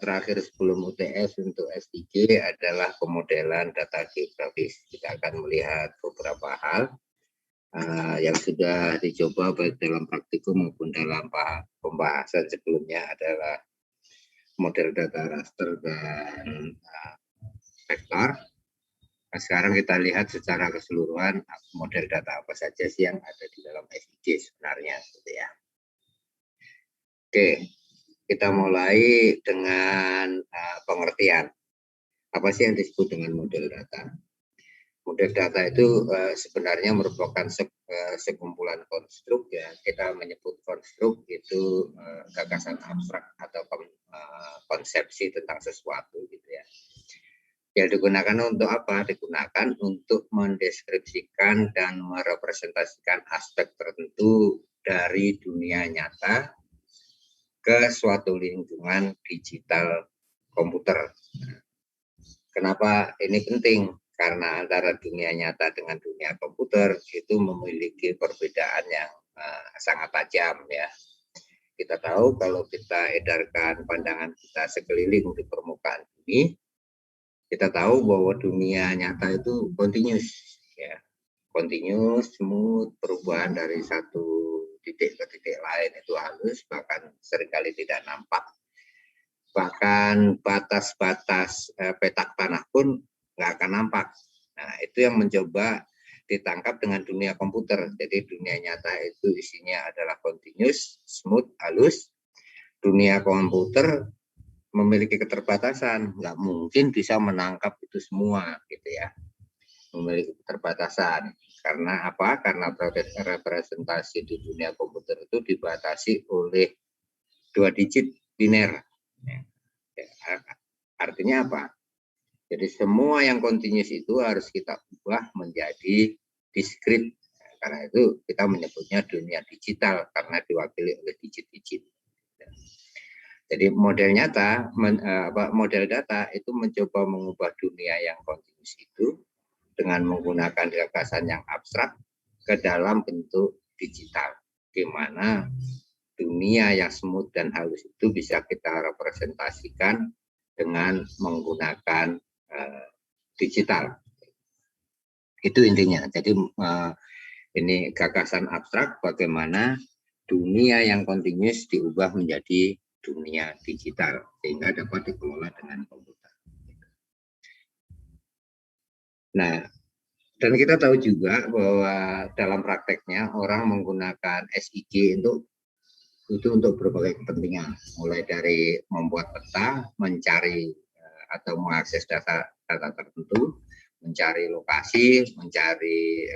terakhir sebelum UTS untuk S3 adalah pemodelan data geografis. Kita akan melihat beberapa hal yang sudah dicoba baik dalam praktikum maupun dalam pembahasan sebelumnya adalah model data raster dan vektor. Nah, sekarang kita lihat secara keseluruhan model data apa saja sih yang ada di dalam SIG sebenarnya, gitu ya. Oke, kita mulai dengan pengertian. Apa sih yang disebut dengan model data? Model data itu sebenarnya merupakan sekumpulan konstruk, ya. Kita menyebut konstruk itu gagasan abstrak atau konsepsi tentang sesuatu, gitu ya. Yang digunakan untuk apa? Digunakan untuk mendeskripsikan dan merepresentasikan aspek tertentu dari dunia nyata ke suatu lingkungan digital komputer. Kenapa ini penting? Karena antara dunia nyata dengan dunia komputer itu memiliki perbedaan yang sangat tajam, ya. Kita tahu kalau kita edarkan pandangan kita sekeliling di permukaan bumi, kita tahu bahwa dunia nyata itu continuous, ya, continuous, smooth, perubahan dari satu titik ke titik lain itu halus, bahkan seringkali tidak nampak. Bahkan batas-batas petak tanah pun nggak akan nampak. Nah, itu yang mencoba ditangkap dengan dunia komputer. Jadi dunia nyata itu isinya adalah continuous, smooth, halus. Dunia komputer memiliki keterbatasan, nggak mungkin bisa menangkap itu semua, gitu ya. Memiliki keterbatasan. Karena apa? Karena representasi di dunia komputer itu dibatasi oleh 2 digit biner. Artinya apa? Jadi semua yang continuous itu harus kita ubah menjadi diskrit. Karena itu kita menyebutnya dunia digital karena diwakili oleh digit-digit. Jadi model data itu mencoba mengubah dunia yang continuous itu dengan menggunakan gagasan yang abstrak ke dalam bentuk digital, di mana dunia yang smooth dan halus itu bisa kita representasikan dengan menggunakan digital. Itu intinya. Jadi ini gagasan abstrak bagaimana dunia yang continuous diubah menjadi dunia digital sehingga dapat dikelola dengan komputer. Nah, dan kita tahu juga bahwa dalam prakteknya orang menggunakan SIG untuk berbagai kepentingan, mulai dari membuat peta, mencari atau mengakses data tertentu, mencari lokasi, mencari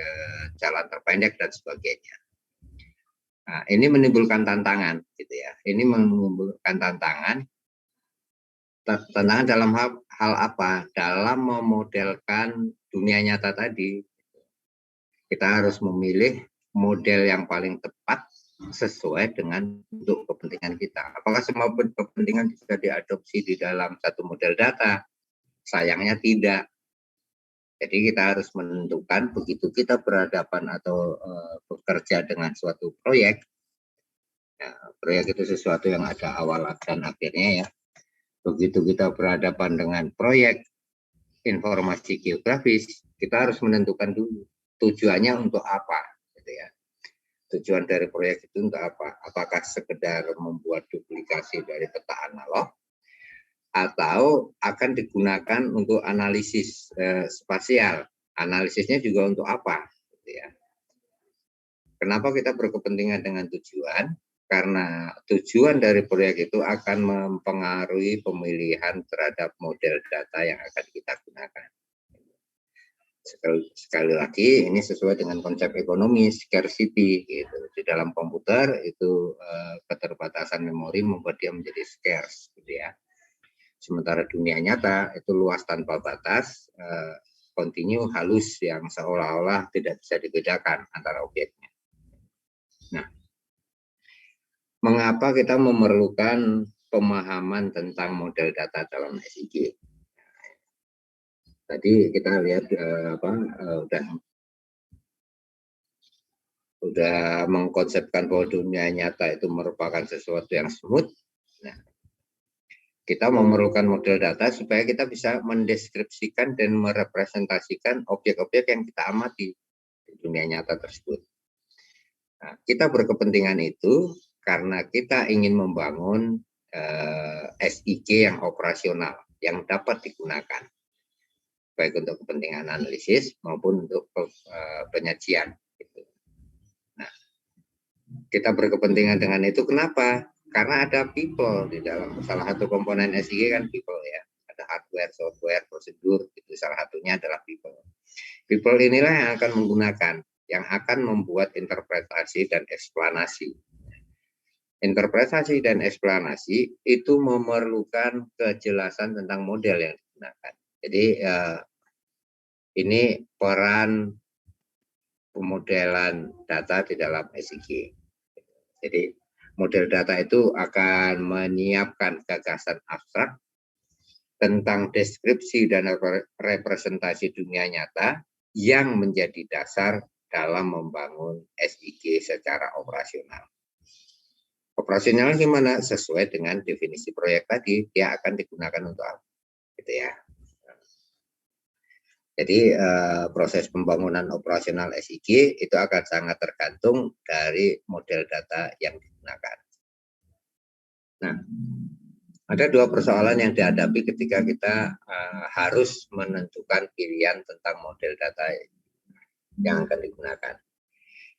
jalan terpendek dan sebagainya. Nah, ini menimbulkan tantangan, gitu ya. Ini menimbulkan tantangan dalam hal apa? Dalam memodelkan dunia nyata tadi, kita harus memilih model yang paling tepat sesuai dengan untuk kepentingan kita. Apakah semua kepentingan bisa diadopsi di dalam satu model data? Sayangnya tidak. Jadi kita harus menentukan begitu kita berhadapan atau bekerja dengan suatu proyek. Ya, proyek itu sesuatu yang ada awal dan akhirnya, ya. Begitu kita berhadapan dengan proyek informasi geografis, kita harus menentukan dulu tujuannya untuk apa, gitu ya. Tujuan dari proyek itu untuk apa? Apakah sekedar membuat duplikasi dari peta analog atau akan digunakan untuk analisis spasial? Analisisnya juga untuk apa, gitu ya. Kenapa kita berkepentingan dengan tujuan? Karena tujuan dari proyek itu akan mempengaruhi pemilihan terhadap model data yang akan kita gunakan. Sekali lagi, ini sesuai dengan konsep ekonomi scarcity, gitu. Di dalam komputer itu keterbatasan memori membuat dia menjadi scarce, gitu ya. Sementara dunia nyata itu luas tanpa batas, kontinu, halus, yang seolah-olah tidak bisa dibedakan antara objeknya. Nah, mengapa kita memerlukan pemahaman tentang model data dalam SIG? Tadi kita lihat udah mengkonsepkan bahwa dunia nyata itu merupakan sesuatu yang smooth. Nah, Kita memerlukan model data supaya kita bisa mendeskripsikan dan merepresentasikan objek-objek yang kita amati di dunia nyata tersebut. Nah, kita berkepentingan itu karena kita ingin membangun SIG yang operasional, yang dapat digunakan, baik untuk kepentingan analisis maupun untuk penyajian. Nah, kita berkepentingan dengan itu kenapa? Karena ada people di dalam salah satu komponen SIG kan people ya. Ada hardware, software, prosedur, itu salah satunya adalah people. People inilah yang akan menggunakan, yang akan membuat interpretasi dan eksplanasi. Interpretasi dan eksplanasi itu memerlukan kejelasan tentang model yang digunakan. Jadi ini peran pemodelan data di dalam SIG. Jadi model data itu akan menyiapkan gagasan abstrak tentang deskripsi dan representasi dunia nyata yang menjadi dasar dalam membangun SIG secara operasional. Operasional gimana? Sesuai dengan definisi proyek tadi, dia akan digunakan untuk apa? Gitu ya. Jadi proses pembangunan operasional SIG itu akan sangat tergantung dari model data yang digunakan. Nah, ada dua persoalan yang dihadapi ketika kita harus menentukan pilihan tentang model data yang akan digunakan.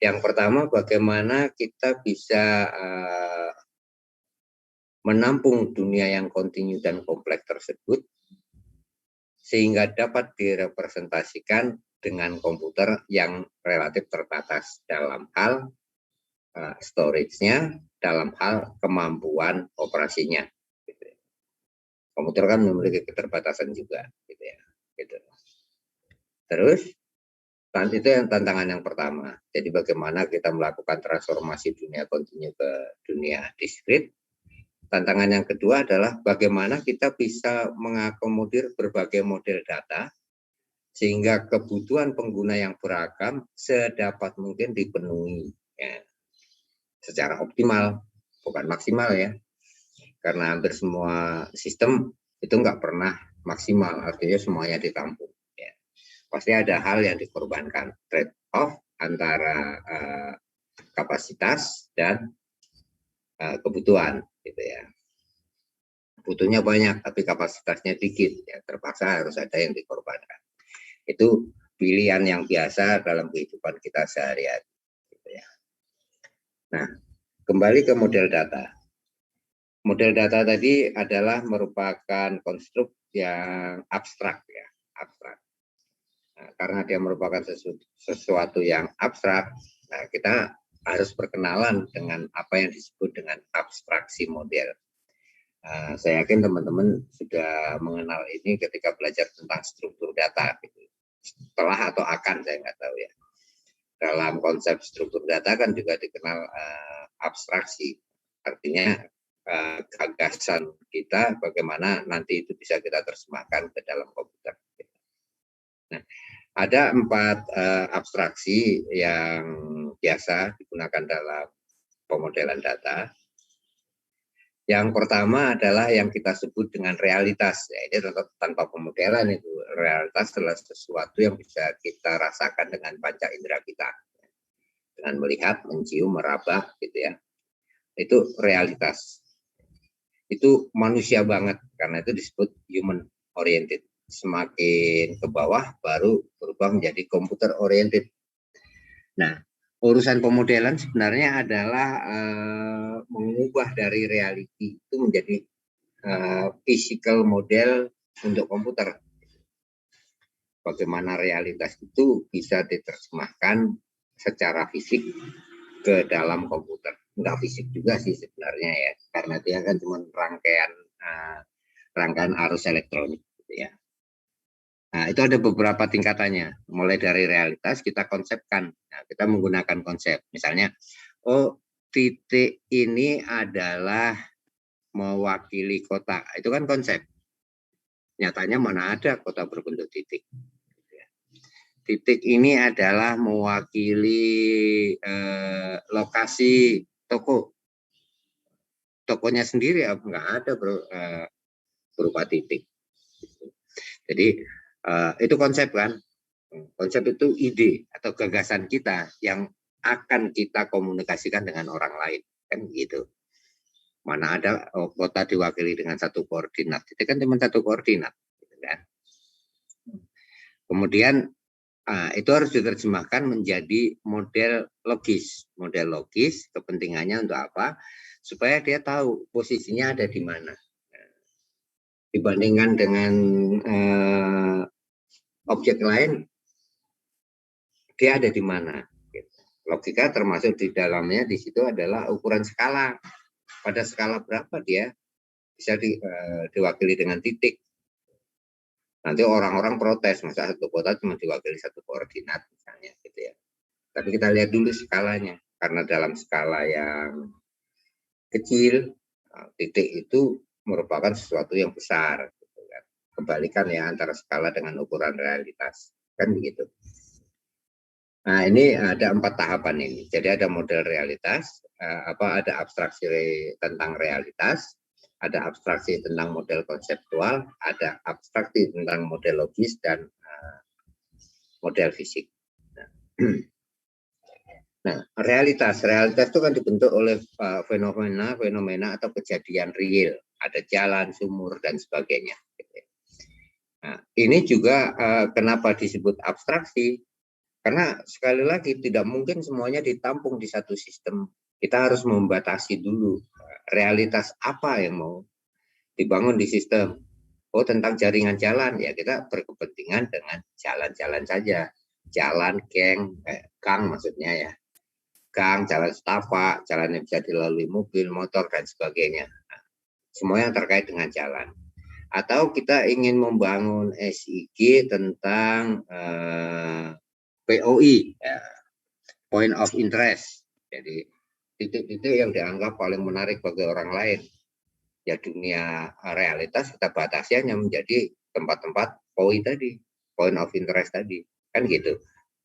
Yang pertama, bagaimana kita bisa menampung dunia yang kontinu dan kompleks tersebut sehingga dapat direpresentasikan dengan komputer yang relatif terbatas dalam hal storage-nya, dalam hal kemampuan operasinya. Gitu. Komputer kan memiliki keterbatasan juga, gitu ya. Gitu. Terus, itu yang tantangan yang pertama. Jadi bagaimana kita melakukan transformasi dunia kontinu ke dunia diskrit. Tantangan yang kedua adalah bagaimana kita bisa mengakomodir berbagai model data sehingga kebutuhan pengguna yang beragam sedapat mungkin dipenuhi ya, secara optimal, bukan maksimal ya. Karena hampir semua sistem itu nggak pernah maksimal, artinya semuanya ditampung. Ya. Pasti ada hal yang dikorbankan, trade-off antara kapasitas dan kebutuhan. Gitu ya. Butuhnya banyak tapi kapasitasnya dikit ya, terpaksa harus ada yang dikorbankan. Itu pilihan yang biasa dalam kehidupan kita sehari-hari gitu ya. Nah, kembali ke model data. Model data tadi adalah merupakan konstruk yang abstrak ya, abstrak. Nah, karena dia merupakan sesuatu yang abstrak, nah kita harus berkenalan dengan apa yang disebut dengan abstraksi model. Saya yakin teman-teman sudah mengenal ini ketika belajar tentang struktur data. Gitu. Setelah atau akan, saya nggak tahu ya. Dalam konsep struktur data kan juga dikenal abstraksi. Artinya gagasan kita bagaimana nanti itu bisa kita terjemahkan ke dalam komputer. Nah, ada 4 abstraksi yang biasa digunakan dalam pemodelan data. Yang pertama adalah yang kita sebut dengan realitas. Ya, ini tanpa pemodelan itu. Realitas adalah sesuatu yang bisa kita rasakan dengan panca indera kita. Dengan melihat, mencium, meraba, gitu ya. Itu realitas. Itu manusia banget, karena itu disebut human oriented. Semakin ke bawah, baru berubah menjadi computer oriented. Nah, urusan pemodelan sebenarnya adalah mengubah dari reality itu menjadi physical model untuk komputer. Bagaimana realitas itu bisa diterjemahkan secara fisik ke dalam komputer. Enggak fisik juga sih sebenarnya ya, karena dia kan cuma rangkaian arus elektronik gitu ya. Nah, itu ada beberapa tingkatannya. Mulai dari realitas kita konsepkan. Nah, kita menggunakan konsep. Misalnya, oh titik ini adalah mewakili kota. Itu kan konsep. Nyatanya mana ada kota berbentuk titik. Titik ini adalah mewakili lokasi toko. Tokonya sendiri nggak ada bro. berupa titik. Jadi itu konsep kan. Konsep itu ide atau gagasan kita yang akan kita komunikasikan dengan orang lain, kan gitu. Mana ada kota diwakili dengan satu koordinat, itu kan cuma satu koordinat, gitu kan. Kemudian itu harus diterjemahkan menjadi model logis. Model logis kepentingannya untuk apa? Supaya dia tahu posisinya ada di mana. Dibandingkan dengan objek lain, dia ada di mana. Logika termasuk di dalamnya di situ adalah ukuran skala. Pada skala berapa dia bisa diwakili dengan titik. Nanti orang-orang protes, masa satu kota cuma diwakili satu koordinat misalnya gitu ya. Tapi kita lihat dulu skalanya, karena dalam skala yang kecil, titik itu merupakan sesuatu yang besar. Gitu kan. Kebalikan ya antara skala dengan ukuran realitas, kan begitu. Nah, ini ada 4 tahapan ini. Jadi ada model realitas, ada abstraksi tentang realitas, ada abstraksi tentang model konseptual, ada abstraksi tentang model logis dan model fisik. Nah, realitas itu kan dibentuk oleh fenomena atau kejadian real. Ada jalan, sumur dan sebagainya. Nah, ini juga kenapa disebut abstraksi? Karena sekali lagi tidak mungkin semuanya ditampung di satu sistem. Kita harus membatasi dulu realitas apa yang mau dibangun di sistem. Oh, tentang jaringan jalan, ya kita berkepentingan dengan jalan-jalan saja. Jalan, gang maksudnya ya. Gang, jalan setapak, jalan yang bisa dilalui mobil, motor, dan sebagainya. Nah, semua yang terkait dengan jalan. Atau kita ingin membangun SIG tentang POI, ya, point of interest. Jadi titik-titik yang dianggap paling menarik bagi orang lain. Ya dunia realitas kita batasi hanya menjadi tempat-tempat POI tadi, point of interest tadi, kan gitu.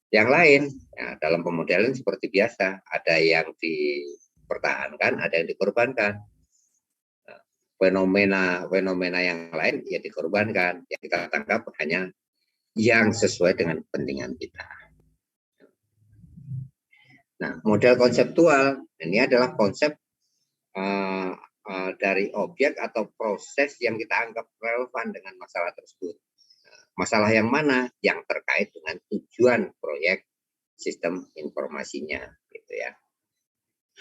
Yang lain, ya, dalam pemodelan seperti biasa, ada yang dipertahankan, ada yang dikorbankan. Fenomena yang lain ya dikorbankan, yang kita tangkap hanya yang sesuai dengan kepentingan kita. Nah, model konseptual ini adalah konsep dari objek atau proses yang kita anggap relevan dengan masalah tersebut. Masalah yang mana? Yang terkait dengan tujuan proyek sistem informasinya, gitu ya.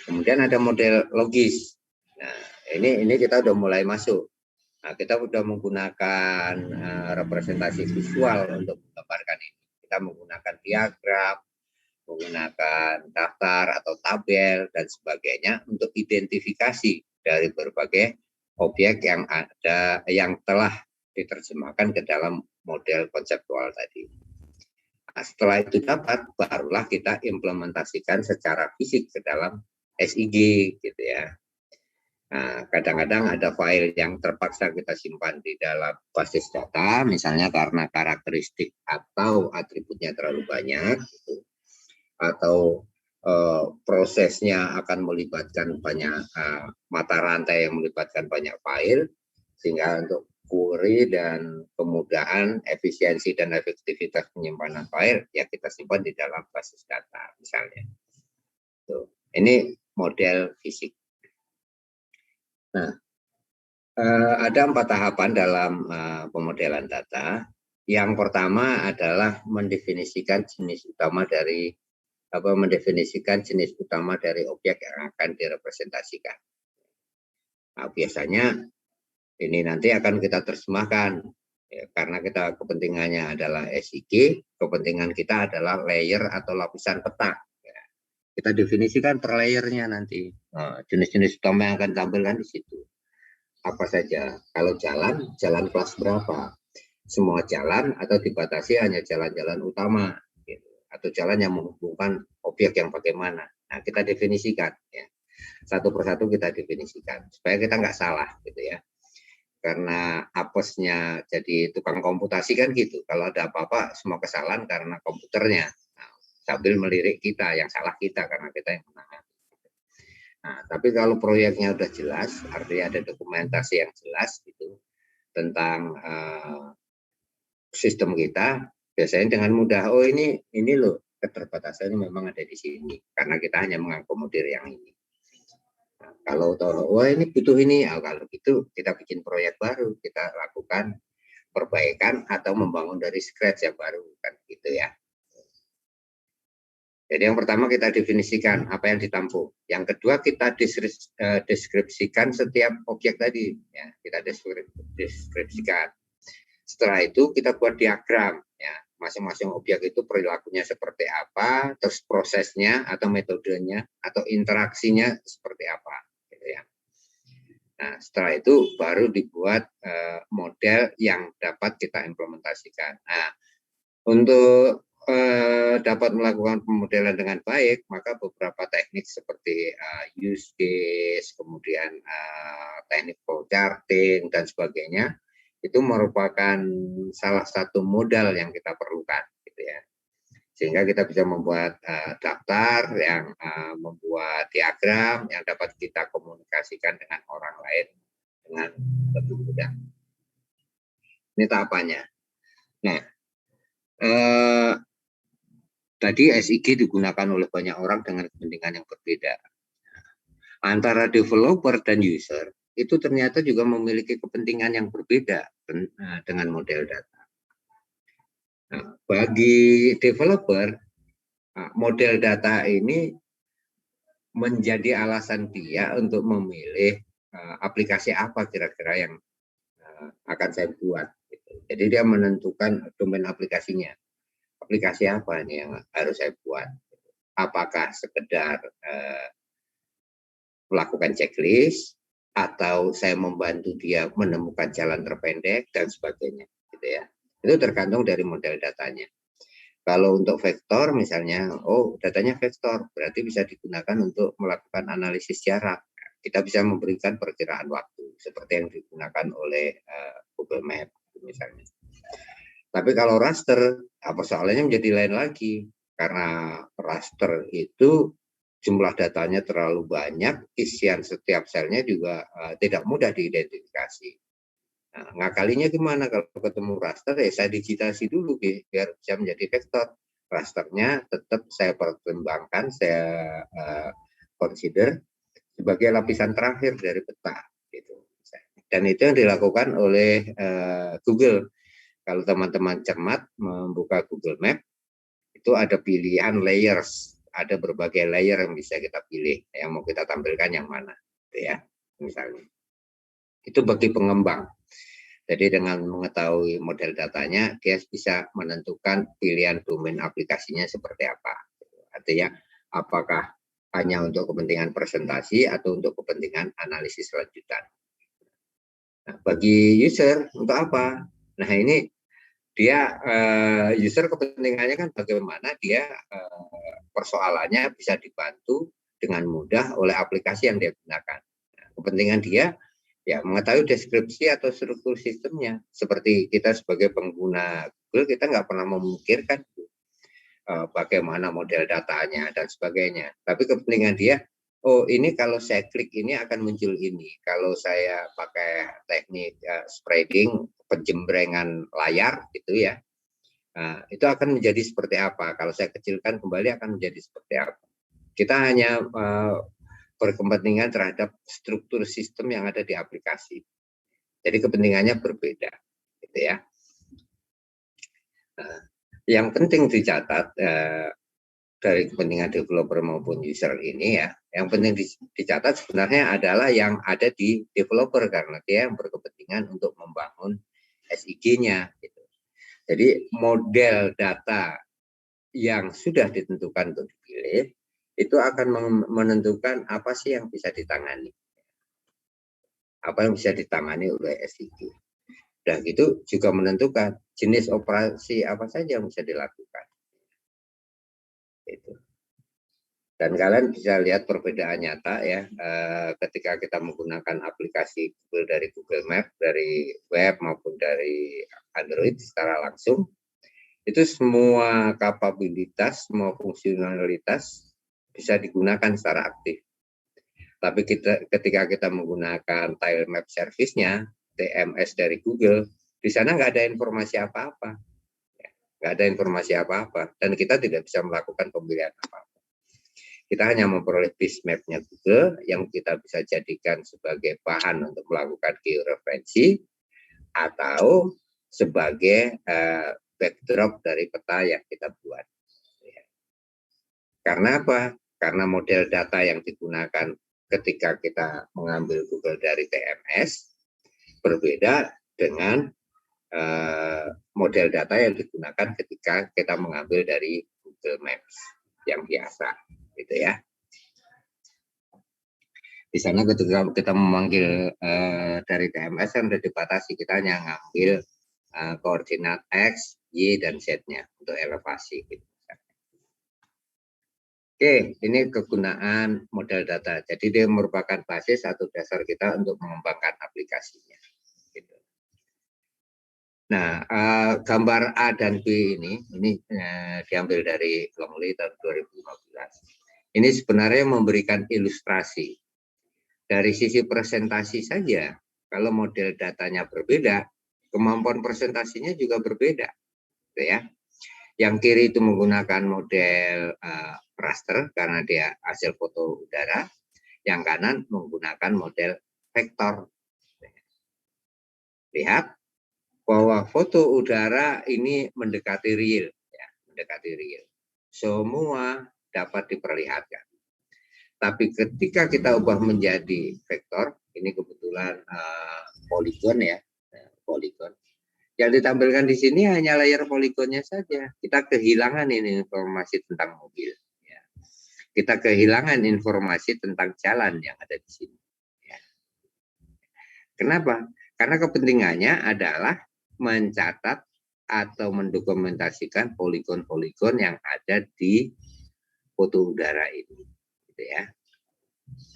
Kemudian ada model logis. Nah, ini kita udah mulai masuk. Nah, kita udah menggunakan representasi visual untuk menggambarkan ini. Kita menggunakan diagram, menggunakan daftar atau tabel dan sebagainya untuk identifikasi dari berbagai objek yang ada yang telah diterjemahkan ke dalam model konseptual tadi. Nah, setelah itu dapat, barulah kita implementasikan secara fisik ke dalam SIG gitu ya. Nah, kadang-kadang ada file yang terpaksa kita simpan di dalam basis data, misalnya karena karakteristik atau atributnya terlalu banyak, gitu. Atau prosesnya akan melibatkan banyak mata rantai yang melibatkan banyak file, sehingga untuk query dan kemudahan, efisiensi dan efektivitas penyimpanan file ya kita simpan di dalam basis data misalnya. Tuh. Ini model fisik. Nah, ada 4 tahapan dalam pemodelan data. Yang pertama adalah mendefinisikan jenis utama dari objek yang akan direpresentasikan. Nah, biasanya ini nanti akan kita terjemahkan ya, karena kita kepentingannya adalah SIG, kepentingan kita adalah layer atau lapisan peta. Ya. Kita definisikan per layernya nanti. Jenis-jenis utama yang akan tampilkan di situ. Apa saja? Kalau jalan kelas berapa? Semua jalan atau dibatasi hanya jalan-jalan utama. Atau jalan yang menghubungkan objek yang bagaimana. Nah, kita definisikan ya. Satu persatu kita definisikan supaya kita nggak salah gitu ya. Karena apesnya jadi tukang komputasi kan gitu. Kalau ada apa-apa semua kesalahan karena komputernya. Nah, sambil melirik kita, yang salah kita karena kita yang menangani. Nah, tapi kalau proyeknya udah jelas, artinya ada dokumentasi yang jelas gitu. tentang sistem kita, biasanya dengan mudah, oh ini loh keterbatasannya memang ada di sini karena kita hanya mengakomodir yang ini. Nah, kalau wah ini butuh ini, kalau gitu kita bikin proyek baru, kita lakukan perbaikan atau membangun dari scratch yang baru, kan gitu ya. Jadi yang pertama kita definisikan apa yang ditampung. Yang kedua kita deskripsikan setiap objek tadi, ya kita deskripsikan. Setelah itu kita buat diagram, ya masing-masing objek itu perilakunya seperti apa, terus prosesnya atau metodenya atau interaksinya seperti apa, gitu ya. Nah, setelah itu baru dibuat model yang dapat kita implementasikan. Nah, untuk dapat melakukan pemodelan dengan baik, maka beberapa teknik seperti use case, kemudian teknik flow charting dan sebagainya, itu merupakan salah satu modal yang kita perlukan, gitu ya. Sehingga kita bisa membuat daftar, yang membuat diagram yang dapat kita komunikasikan dengan orang lain dengan lebih mudah. Ini tahapannya. Nah, tadi SIG digunakan oleh banyak orang dengan kepentingan yang berbeda. Antara developer dan user itu ternyata juga memiliki kepentingan yang berbeda dengan model data. Nah, bagi developer, model data ini menjadi alasan dia untuk memilih aplikasi apa kira-kira yang akan saya buat. Jadi dia menentukan domain aplikasinya. Aplikasi apa nih yang harus saya buat? Apakah sekedar melakukan checklist atau saya membantu dia menemukan jalan terpendek dan sebagainya, gitu ya. Itu tergantung dari model datanya. Kalau untuk vektor misalnya, oh datanya vektor, berarti bisa digunakan untuk melakukan analisis jarak. Kita bisa memberikan perkiraan waktu seperti yang digunakan oleh Google Maps misalnya. Tapi kalau raster, persoalannya menjadi lain lagi. Karena raster itu jumlah datanya terlalu banyak, isian setiap selnya juga tidak mudah diidentifikasi. Nah, ngakalinya gimana kalau ketemu raster, ya saya digitasi dulu biar bisa menjadi vektor. Rasternya tetap saya pertimbangkan, saya consider sebagai lapisan terakhir dari peta. Gitu. Dan itu yang dilakukan oleh Google. Kalau teman-teman cermat membuka Google Map, itu ada pilihan layers, ada berbagai layer yang bisa kita pilih, yang mau kita tampilkan yang mana, gitu ya, misalnya. Itu bagi pengembang. Jadi dengan mengetahui model datanya, dia bisa menentukan pilihan domain aplikasinya seperti apa. Artinya, apakah hanya untuk kepentingan presentasi atau untuk kepentingan analisis lanjutan. Nah, bagi user, untuk apa? Nah, ini dia user kepentingannya kan bagaimana dia persoalannya bisa dibantu dengan mudah oleh aplikasi yang dia gunakan. Nah, kepentingan dia ya mengetahui deskripsi atau struktur sistemnya. Seperti kita sebagai pengguna Google, kita nggak pernah memikirkan bagaimana model datanya dan sebagainya. Tapi kepentingan dia, oh ini kalau saya klik ini akan muncul ini. Kalau saya pakai teknik spreading, penjembrengan layar gitu ya, itu akan menjadi seperti apa. Kalau saya kecilkan kembali akan menjadi seperti apa. Kita hanya berkepentingan terhadap struktur sistem yang ada di aplikasi. Jadi kepentingannya berbeda, gitu ya. Yang penting dicatat dari kepentingan developer maupun user ini ya, yang penting dicatat sebenarnya adalah yang ada di developer karena dia yang berkepentingan untuk membangun SIG-nya. Gitu. Jadi model data yang sudah ditentukan untuk dipilih itu akan menentukan apa sih yang bisa ditangani, apa yang bisa ditangani oleh SIG. Dan itu juga menentukan jenis operasi apa saja yang bisa dilakukan. Itu. Dan kalian bisa lihat perbedaan nyata ya ketika kita menggunakan aplikasi Google dari Google Map, dari web maupun dari Android secara langsung, itu semua kapabilitas, semua fungsionalitas bisa digunakan secara aktif. Tapi ketika kita menggunakan tile map service-nya, TMS dari Google, di sana nggak ada informasi apa-apa, nggak ada informasi apa-apa, dan kita tidak bisa melakukan pemilihan apa-apa. Kita hanya memperoleh bitmap-nya Google yang kita bisa jadikan sebagai bahan untuk melakukan georeferensi atau sebagai backdrop dari peta yang kita buat. Karena apa? Karena model data yang digunakan ketika kita mengambil Google dari TMS berbeda dengan model data yang digunakan ketika kita mengambil dari Google Maps yang biasa, gitu ya. Di sana ketika kita memanggil dari TMS kan sudah dibatasi, kita hanya ngambil koordinat X, Y, dan Z-nya untuk elevasi. Gitu. Oke, ini kegunaan model data. Jadi dia merupakan basis atau dasar kita untuk mengembangkan aplikasinya. Gitu. Nah, gambar A dan B ini diambil dari Longley tahun 2015. Ini sebenarnya memberikan ilustrasi. Dari sisi presentasi saja, kalau model datanya berbeda, kemampuan presentasinya juga berbeda. Gitu ya. Yang kiri itu menggunakan model raster karena dia hasil foto udara. Yang kanan menggunakan model vektor. Lihat bahwa foto udara ini mendekati real, ya, mendekati real. Semua dapat diperlihatkan. Tapi ketika kita ubah menjadi vektor, ini kebetulan poligon ya, poligon. Yang ditampilkan di sini hanya layar poligonnya saja. Kita kehilangan ini informasi tentang mobil. Ya. Kita kehilangan informasi tentang jalan yang ada di sini. Ya. Kenapa? Karena kepentingannya adalah mencatat atau mendokumentasikan poligon-poligon yang ada di foto udara ini. Gitu ya.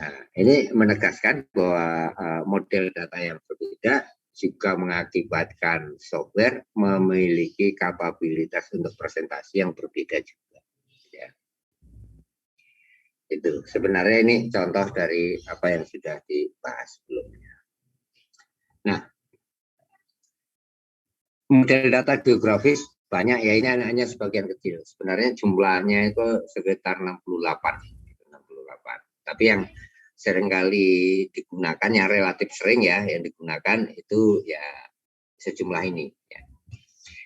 Nah, ini menegaskan bahwa model data yang berbeda juga mengakibatkan software memiliki kapabilitas untuk presentasi yang berbeda juga. Ya. Itu sebenarnya ini contoh dari apa yang sudah dibahas sebelumnya. Nah, model data geografis banyak ya, ini hanya sebagian kecil. Sebenarnya jumlahnya itu sekitar 68. Tapi yang seringkali digunakan, yang relatif sering ya, yang digunakan itu ya sejumlah ini. Ya.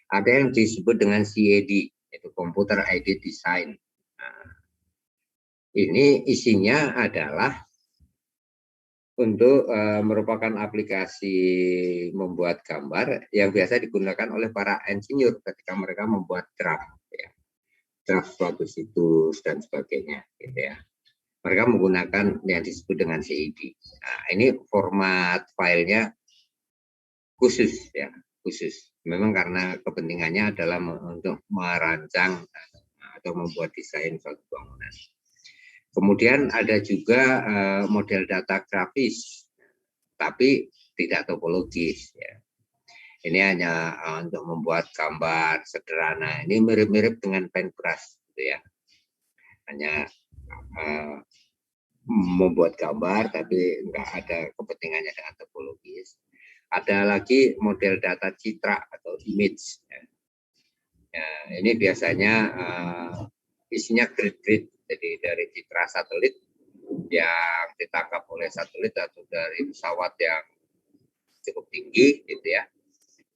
Ada yang disebut dengan CAD, yaitu Computer Aided Design. Nah, ini isinya adalah untuk merupakan aplikasi membuat gambar yang biasa digunakan oleh para insinyur ketika mereka membuat draft, ya. Draft suatu situs dan sebagainya, gitu ya. Mereka menggunakan yang disebut dengan CAD. Nah, ini format filenya khusus ya, khusus. Memang karena kepentingannya adalah untuk merancang atau membuat desain suatu bangunan. Kemudian ada juga model data grafis, tapi tidak topologis ya. Ini hanya untuk membuat gambar sederhana. Ini mirip-mirip dengan paintbrush gitu ya. Hanya membuat gambar tapi enggak ada kepentingannya dengan topologis. Ada lagi model data citra atau image. Ya, ini biasanya isinya grid-grid, jadi dari citra satelit yang ditangkap oleh satelit atau dari pesawat yang cukup tinggi, gitu ya.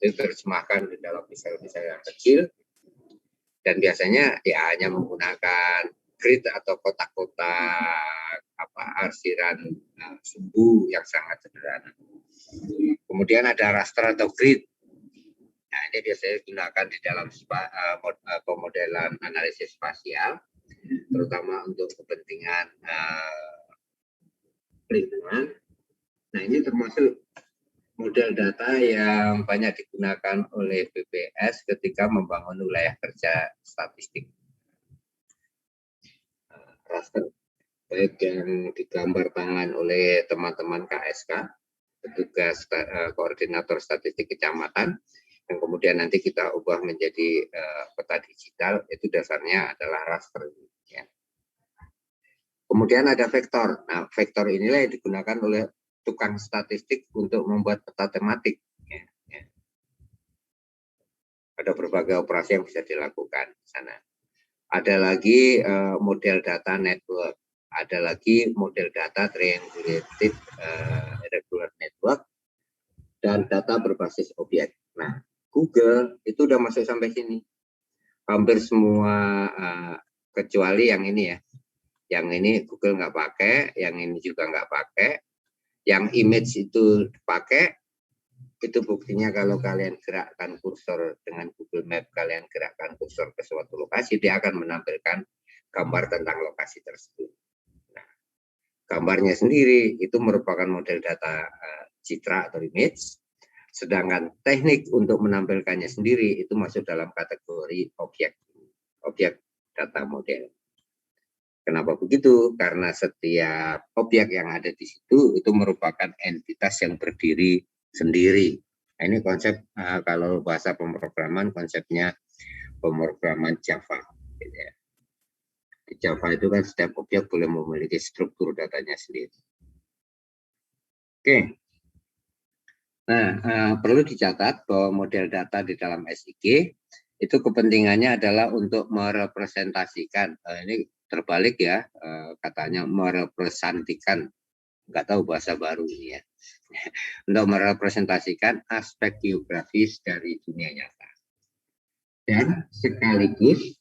Itu terjemahkan di dalam pisau-pisau yang kecil dan biasanya ya hanya menggunakan grid atau kotak-kotak arsiran sumbu yang sangat sederhana. Kemudian ada raster atau grid. Nah, ini biasanya digunakan di dalam pemodelan analisis spasial, terutama untuk kepentingan lingkungan. Nah, ini termasuk model data yang banyak digunakan oleh BPS ketika membangun wilayah kerja statistik. Raster baik yang digambar tangan oleh teman-teman KSK, petugas koordinator statistik kecamatan, yang kemudian nanti kita ubah menjadi peta digital, itu dasarnya adalah raster. Ya. Kemudian ada vektor. Nah, vektor inilah yang digunakan oleh tukang statistik untuk membuat peta tematik. Ya, ya. Ada berbagai operasi yang bisa dilakukan di sana. Ada lagi model data network, ada lagi model data triangulated irregular network, dan data berbasis objek. Nah, Google itu udah masuk sampai sini. Hampir semua kecuali yang ini ya. Yang ini Google nggak pakai, yang ini juga nggak pakai. Yang image itu pakai, itu buktinya kalau kalian gerakkan kursor dengan Google Map, kalian gerakkan kursor ke suatu lokasi, dia akan menampilkan gambar tentang lokasi tersebut. Nah, gambarnya sendiri itu merupakan model data citra atau image, sedangkan teknik untuk menampilkannya sendiri itu masuk dalam kategori objek data model. Kenapa begitu? Karena setiap objek yang ada di situ itu merupakan entitas yang berdiri sendiri. Nah, ini konsep kalau bahasa pemrograman, konsepnya pemrograman Java. Di Java itu kan setiap objek boleh memiliki struktur datanya sendiri. Oke. Nah, perlu dicatat bahwa model data di dalam SIG itu kepentingannya adalah untuk merepresentasikan, ini terbalik ya, katanya merepresentasikan, nggak tahu bahasa baru ini ya, untuk merepresentasikan aspek geografis dari dunia nyata. Dan sekaligus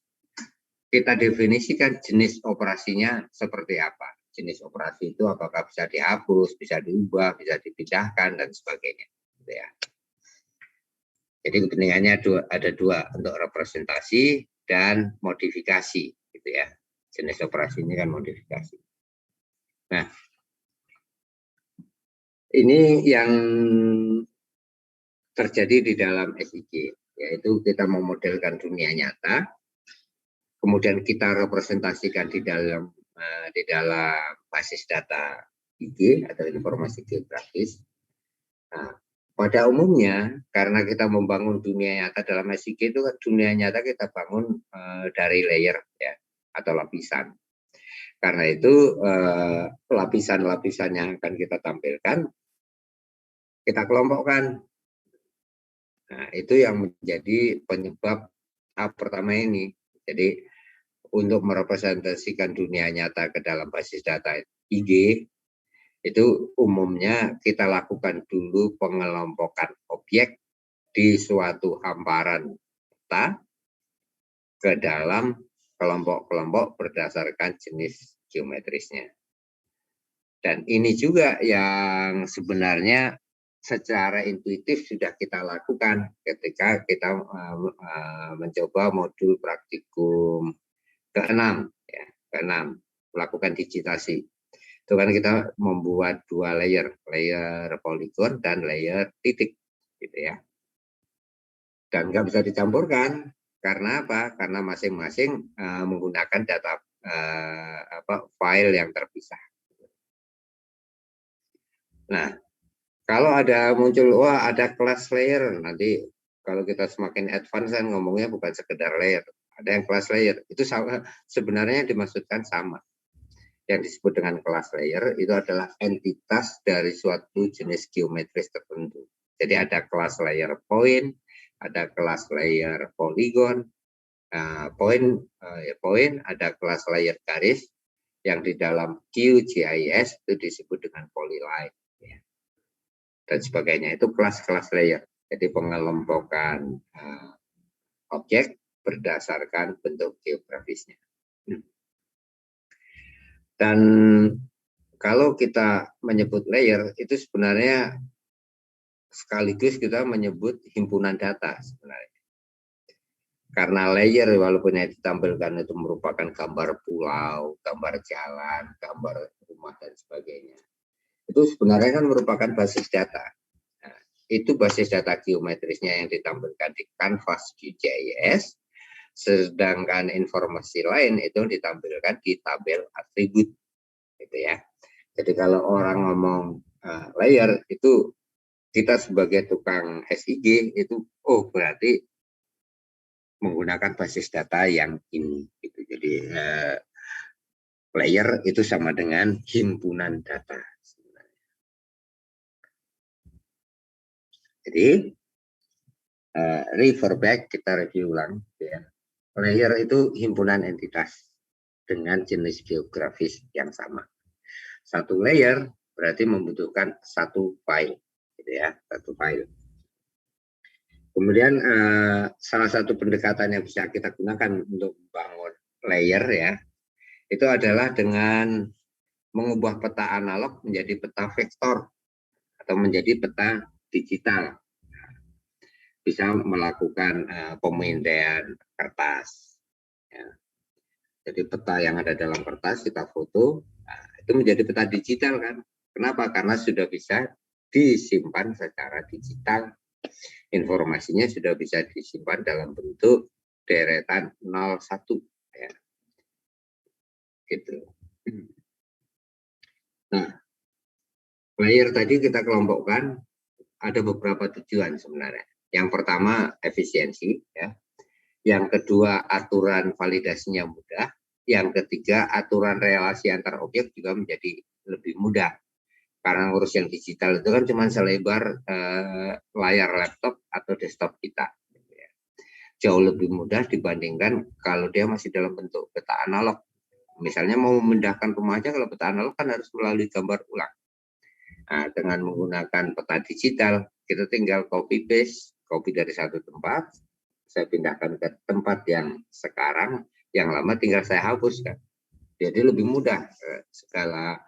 kita definisikan jenis operasinya seperti apa. Jenis operasi itu apakah bisa dihapus, bisa diubah, bisa dipindahkan, dan sebagainya. Ya. Jadi kepentingannya ada dua, untuk representasi dan modifikasi, gitu ya. Jenis operasi ini kan modifikasi. Nah, ini yang terjadi di dalam SIG, yaitu kita memodelkan dunia nyata, kemudian kita representasikan di dalam basis data IG atau informasi geografis. Nah, pada umumnya, karena kita membangun dunia nyata dalam SIG itu, dunia nyata kita bangun dari layer ya, atau lapisan. Karena itu lapisan-lapisan yang akan kita tampilkan, kita kelompokkan. Nah, itu yang menjadi penyebab tahap pertama ini. Jadi, untuk merepresentasikan dunia nyata ke dalam basis data IG, itu umumnya kita lakukan dulu pengelompokan objek di suatu hamparan peta ke dalam kelompok-kelompok berdasarkan jenis geometrisnya. Dan ini juga yang sebenarnya secara intuitif sudah kita lakukan ketika kita mencoba modul praktikum ke-6, ya, ke-6, melakukan digitasi. Itu kan kita membuat dua layer poligon dan layer titik, gitu ya. Dan nggak bisa dicampurkan, karena apa? Karena masing-masing menggunakan data file yang terpisah. Nah, kalau ada muncul, wah ada class layer, nanti kalau kita semakin advance kan ngomongnya bukan sekedar layer, ada yang class layer, itu sebenarnya dimaksudkan sama. Yang disebut dengan class layer itu adalah entitas dari suatu jenis geometris tertentu. Jadi ada class layer point, ada class layer polygon, point, ada class layer garis, yang di dalam QGIS itu disebut dengan polyline, ya, dan sebagainya. Itu kelas-kelas layer. Jadi pengelompokan objek berdasarkan bentuk geografisnya. Dan kalau kita menyebut layer, itu sebenarnya sekaligus kita menyebut himpunan data sebenarnya. Karena layer walaupun yang ditampilkan itu merupakan gambar pulau, gambar jalan, gambar rumah, dan sebagainya. Itu sebenarnya kan merupakan basis data. Nah, itu basis data geometrisnya yang ditampilkan di kanvas QGIS, sedangkan informasi lain itu ditampilkan di tabel atribut, gitu ya. Jadi kalau orang ngomong layer, itu kita sebagai tukang SIG itu, oh berarti menggunakan basis data yang ini, gitu. Jadi layer itu sama dengan himpunan data. Jadi refer back, kita review ulang ya. Layer itu himpunan entitas dengan jenis geografis yang sama. Satu layer berarti membutuhkan satu file, gitu ya, satu file. Kemudian salah satu pendekatan yang bisa kita gunakan untuk membangun layer ya, itu adalah dengan mengubah peta analog menjadi peta vektor atau menjadi peta digital. Bisa melakukan pemindaian kertas. Ya. Jadi peta yang ada dalam kertas kita foto, nah, itu menjadi peta digital kan. Kenapa? Karena sudah bisa disimpan secara digital. Informasinya sudah bisa disimpan dalam bentuk deretan 01. Ya. Gitu. Nah, layer tadi kita kelompokkan ada beberapa tujuan sebenarnya. Yang pertama efisiensi, ya. Yang kedua aturan validasinya mudah. Yang ketiga aturan relasi antar objek juga menjadi lebih mudah. Karena ngurus yang digital itu kan cuma selebar layar laptop atau desktop kita. Jauh lebih mudah dibandingkan kalau dia masih dalam bentuk peta analog. Misalnya mau memindahkan rumah aja, kalau peta analog kan harus melalui gambar ulang. Nah, dengan menggunakan peta digital, kita tinggal copy paste, copy dari satu tempat, saya pindahkan ke tempat yang sekarang, yang lama tinggal saya hapuskan. Jadi lebih mudah segala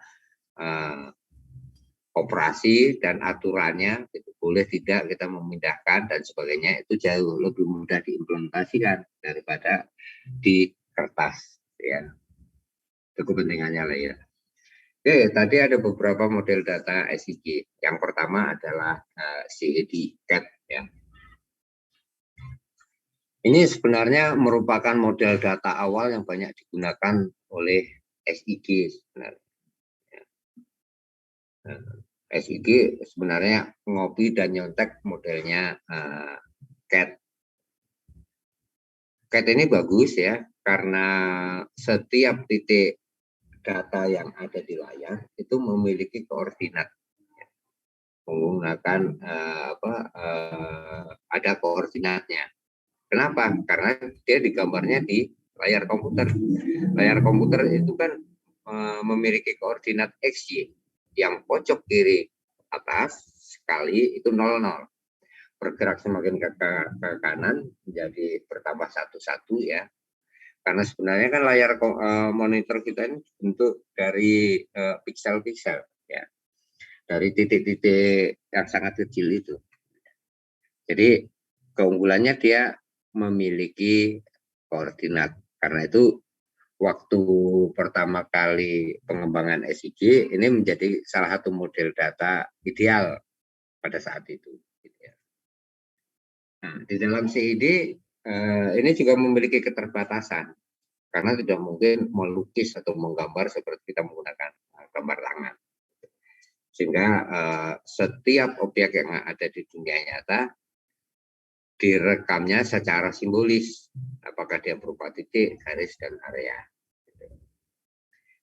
operasi dan aturannya, itu boleh tidak kita memindahkan dan sebagainya, itu jauh lebih mudah diimplementasikan daripada di kertas. Ya. Itu kepentingannya lah ya. Oke, tadi ada beberapa model data SIG. Yang pertama adalah CAD, CAD ya. Ini sebenarnya merupakan model data awal yang banyak digunakan oleh SIG sebenarnya. SIG sebenarnya ngopi dan nyontek modelnya CAD. CAD ini bagus ya, karena setiap titik data yang ada di layar itu memiliki koordinat. Menggunakan ada koordinatnya. Kenapa? Karena dia digambarnya di layar komputer. Layar komputer itu kan memiliki koordinat XY. Yang pojok kiri atas sekali itu 00. Bergerak semakin ke kanan menjadi bertambah 1 ya. Karena sebenarnya kan layar monitor kita ini bentuk dari piksel-piksel ya. Dari titik-titik yang sangat kecil itu. Jadi keunggulannya dia memiliki koordinat. Karena itu waktu pertama kali pengembangan SIG ini menjadi salah satu model data ideal pada saat itu. Nah, di dalam CID ini juga memiliki keterbatasan karena tidak mungkin melukis atau menggambar seperti kita menggunakan gambar tangan. Sehingga setiap objek yang ada di dunia nyata direkamnya secara simbolis, apakah dia berupa titik, garis, dan area.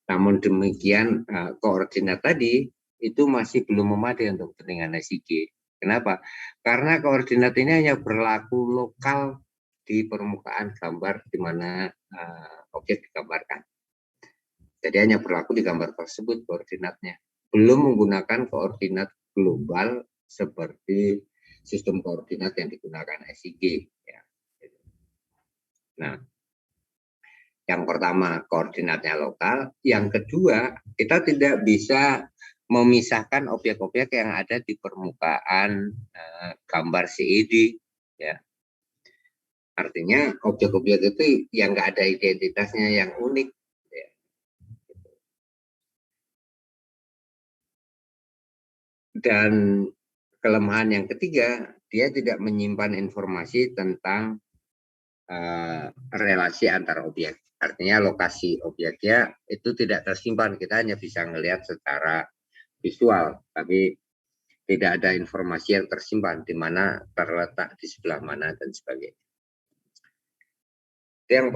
Namun demikian koordinat tadi itu masih belum memadai untuk kepentingan SIG. Kenapa? Karena koordinat ini hanya berlaku lokal di permukaan gambar di mana objek digambarkan. Jadi hanya berlaku di gambar tersebut koordinatnya. Belum menggunakan koordinat global seperti sistem koordinat yang digunakan SIG. Ya. Nah, yang pertama koordinatnya lokal, yang kedua kita tidak bisa memisahkan objek-objek yang ada di permukaan gambar CAD. Ya. Artinya objek-objek itu yang nggak ada identitasnya yang unik. Ya. Dan kelemahan yang ketiga, dia tidak menyimpan informasi tentang relasi antar objek. Artinya lokasi objeknya itu tidak tersimpan. Kita hanya bisa melihat secara visual, tapi tidak ada informasi yang tersimpan di mana terletak di sebelah mana dan sebagainya. Itu yang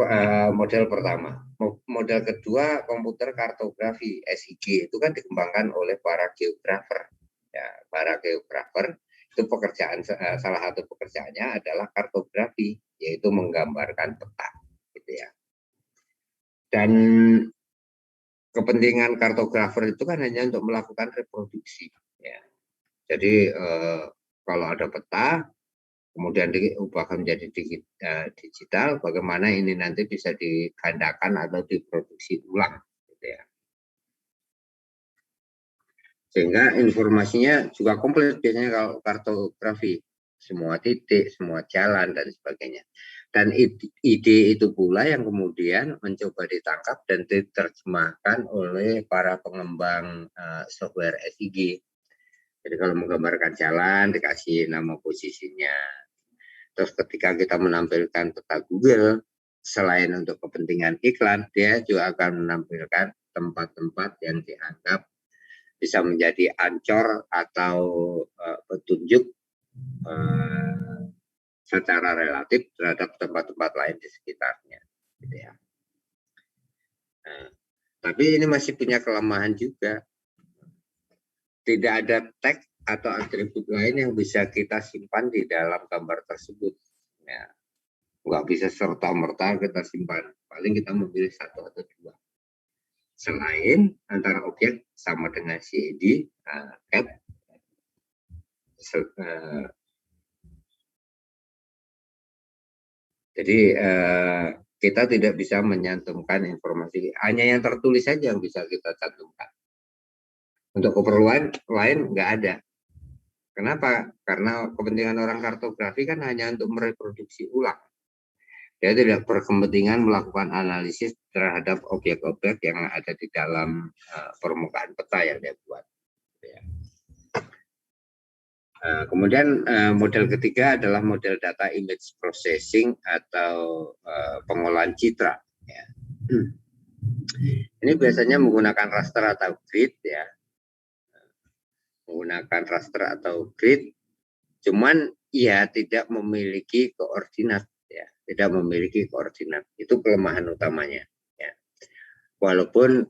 model pertama. Model kedua, komputer kartografi SIG itu kan dikembangkan oleh para geografer. Ya, para geografer itu pekerjaan salah satu pekerjaannya adalah kartografi, yaitu menggambarkan peta, gitu ya. Dan kepentingan kartografer itu kan hanya untuk melakukan reproduksi, ya. Jadi kalau ada peta, kemudian diubah menjadi digital, bagaimana ini nanti bisa digandakan atau diproduksi ulang, gitu ya. Sehingga informasinya juga komplit biasanya kalau kartografi, semua titik, semua jalan, dan sebagainya. Dan ide itu pula yang kemudian mencoba ditangkap dan diterjemahkan oleh para pengembang software SIG. Jadi kalau menggambarkan jalan, dikasih nama posisinya. Terus ketika kita menampilkan peta Google, selain untuk kepentingan iklan, dia juga akan menampilkan tempat-tempat yang dianggap bisa menjadi ancor atau petunjuk secara relatif terhadap tempat-tempat lain di sekitarnya, gitu ya. Nah, tapi ini masih punya kelemahan juga. Tidak ada tag atau atribut lain yang bisa kita simpan di dalam gambar tersebut. Ya, nggak bisa serta-merta kita simpan. Paling kita memilih satu atau dua. Selain antara objek sama dengan CID, app, jadi kita tidak bisa menyantumkan informasi, hanya yang tertulis saja yang bisa kita cantumkan. Untuk keperluan lain nggak ada. Kenapa? Karena kepentingan orang kartografi kan hanya untuk mereproduksi ulang. Dia tidak berkepentingan melakukan analisis terhadap objek-objek yang ada di dalam permukaan peta yang dia buat. Kemudian model ketiga adalah model data image processing atau pengolahan citra. Ya. Ini biasanya menggunakan raster atau grid, ya. Menggunakan raster atau grid, cuman ia tidak memiliki koordinat, ya. Tidak memiliki koordinat. Itu kelemahan utamanya. Ya. Walaupun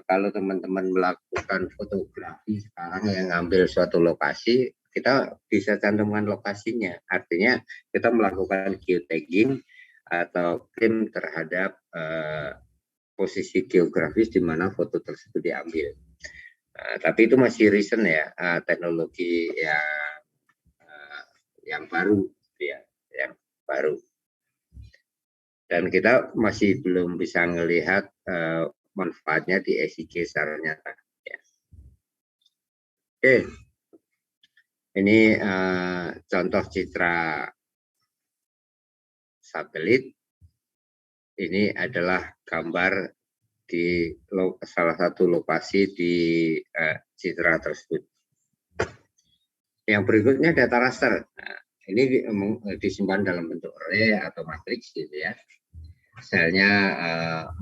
kalau teman-teman melakukan fotografi sekarang yang ngambil suatu lokasi, kita bisa cantumkan lokasinya. Artinya kita melakukan geotagging atau claim terhadap posisi geografis di mana foto tersebut diambil. Tapi itu masih recent, ya, teknologi yang baru, ya, yang baru. Dan kita masih belum bisa melihat manfaatnya di SIG secara nyata. Ya. Oke. Ini contoh citra satelit. Ini adalah gambar di salah satu lokasi di citra tersebut. Yang berikutnya data raster. Nah, ini disimpan dalam bentuk array atau matriks, gitu ya. Selnya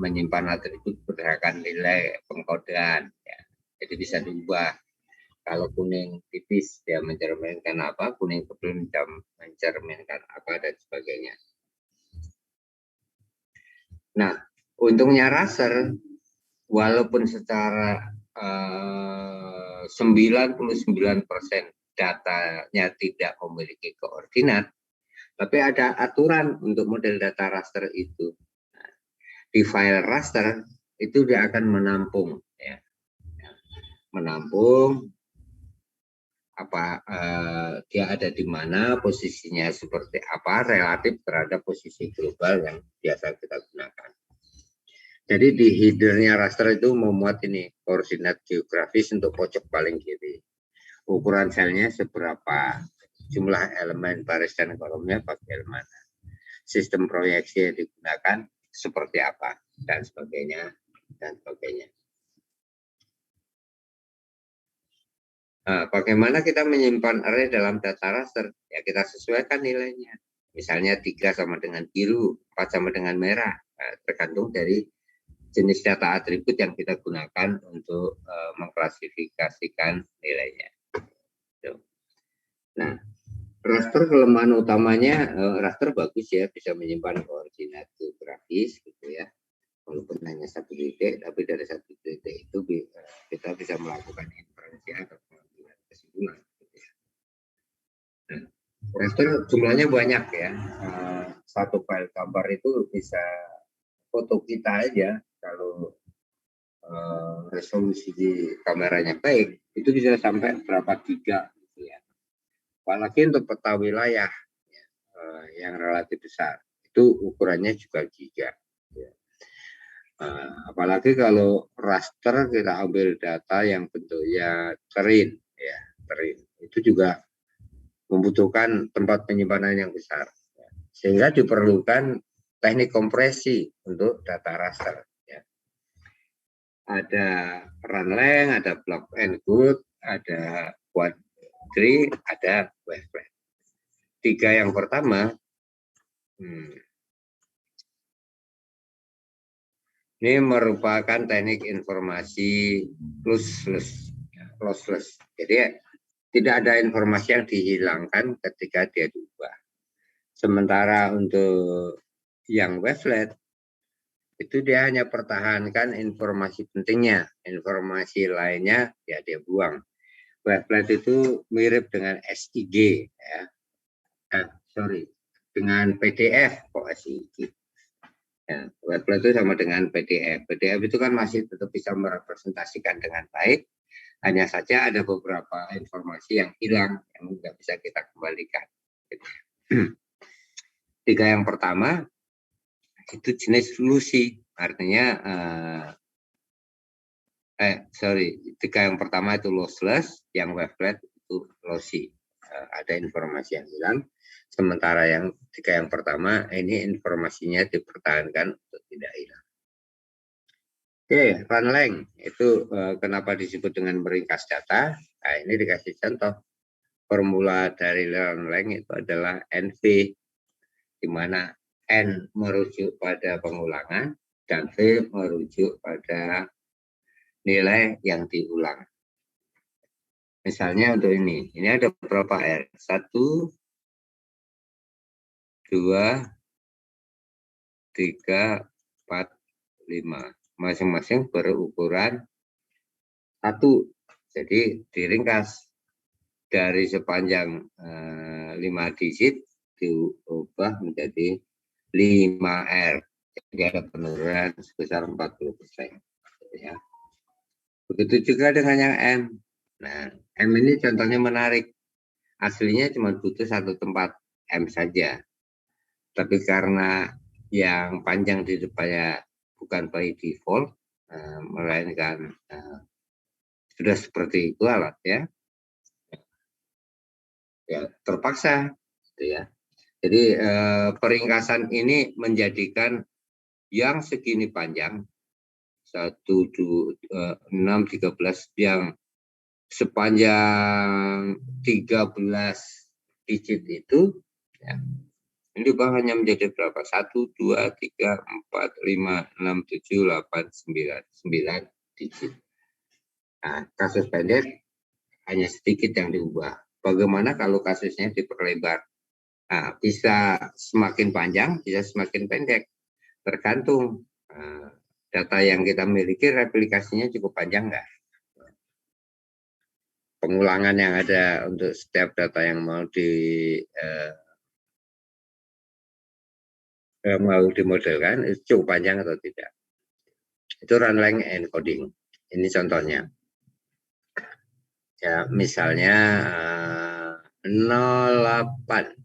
menyimpan atribut berdasarkan nilai pengkodean. Ya. Jadi bisa diubah. Kalau kuning tipis dia mencerminkan apa, kuning tebal mencerminkan apa, dan sebagainya. Nah, untungnya raster, walaupun secara 99% datanya tidak memiliki koordinat, tapi ada aturan untuk model data raster itu. Nah, di file raster itu dia akan menampung, ya, menampung apa dia ada di mana, posisinya seperti apa, relatif terhadap posisi global yang biasa kita gunakan. Jadi di headernya raster itu memuat ini koordinat geografis untuk pojok paling kiri, ukuran selnya seberapa, jumlah elemen baris dan kolomnya bagian mana, sistem proyeksi yang digunakan seperti apa, dan sebagainya, dan sebagainya. Nah, bagaimana kita menyimpan array dalam data raster? Ya, kita sesuaikan nilainya. Misalnya 3 sama dengan biru, 4 sama dengan merah. Nah, tergantung dari jenis data atribut yang kita gunakan untuk mengklasifikasikan nilainya. Nah, raster kelemahan utamanya, raster bagus, ya, bisa menyimpan koordinat geografis, gitu ya. Walaupun hanya satu titik, tapi dari satu titik itu kita bisa melakukan inferensi atau kesimpulan. Raster jumlahnya banyak ya. Satu file gambar itu bisa foto kita aja kalau resolusi kameranya baik itu bisa sampai berapa giga gitu ya. Apalagi untuk peta wilayah yang relatif besar itu ukurannya juga giga. Ya. Apalagi kalau raster kita ambil data yang bentuknya terang, ya terang itu juga membutuhkan tempat penyimpanan yang besar, sehingga diperlukan teknik kompresi untuk data raster. Ya. Ada Runlang, ada Block and Good, ada Quadri, ada Wavelet. Tiga yang pertama, ini merupakan teknik informasi lossless. Jadi tidak ada informasi yang dihilangkan ketika dia diubah. Sementara untuk yang wavelet itu dia hanya pertahankan informasi pentingnya, informasi lainnya ya dia buang. Wavelet itu mirip dengan SIG ya. Dengan PDF kok SIG. Ya, wavelet itu sama dengan PDF. PDF itu kan masih tetap bisa merepresentasikan dengan baik. Hanya saja ada beberapa informasi yang hilang yang tidak bisa kita kembalikan. Tiga yang pertama itu jenis lusi, artinya tiga yang pertama itu lossless, yang wavelet itu lossy, ada informasi yang hilang. Sementara yang tiga yang pertama ini informasinya dipertahankan untuk tidak hilang. Oke, Runlang itu kenapa disebut dengan meringkas data? Nah, ini dikasih contoh. Formula dari Runlang itu adalah NV, di mana N merujuk pada pengulangan dan V merujuk pada nilai yang diulang. Misalnya untuk ini ada berapa R? 1, 2, 3, 4, 5. Masing-masing berukuran 1. Jadi diringkas dari sepanjang 5 digit diubah menjadi 5R. Jadi ada penurunan sebesar 40%. Ya. Begitu juga dengan yang M. Nah, M ini contohnya menarik. Aslinya cuma butuh satu tempat M saja. Tapi karena yang panjang di depannya bukan by default, melainkan sudah seperti itu alat ya terpaksa gitu ya. Jadi peringkasan ini menjadikan yang segini panjang 1, 2, 6, 13 yang sepanjang 13 digit itu ya, ini hanya menjadi berapa? 1, 2, 3, 4, 5, 6, 7, 8, 9 digit. Nah, kasus pendek hanya sedikit yang diubah. Bagaimana kalau kasusnya diperlebar? Nah, bisa semakin panjang, bisa semakin pendek. Tergantung data yang kita miliki, replikasinya cukup panjang nggak? Pengulangan yang ada untuk setiap data yang mau dimodelkan itu cukup panjang atau tidak? Itu Runlang encoding. Ini contohnya. Ya, misalnya 08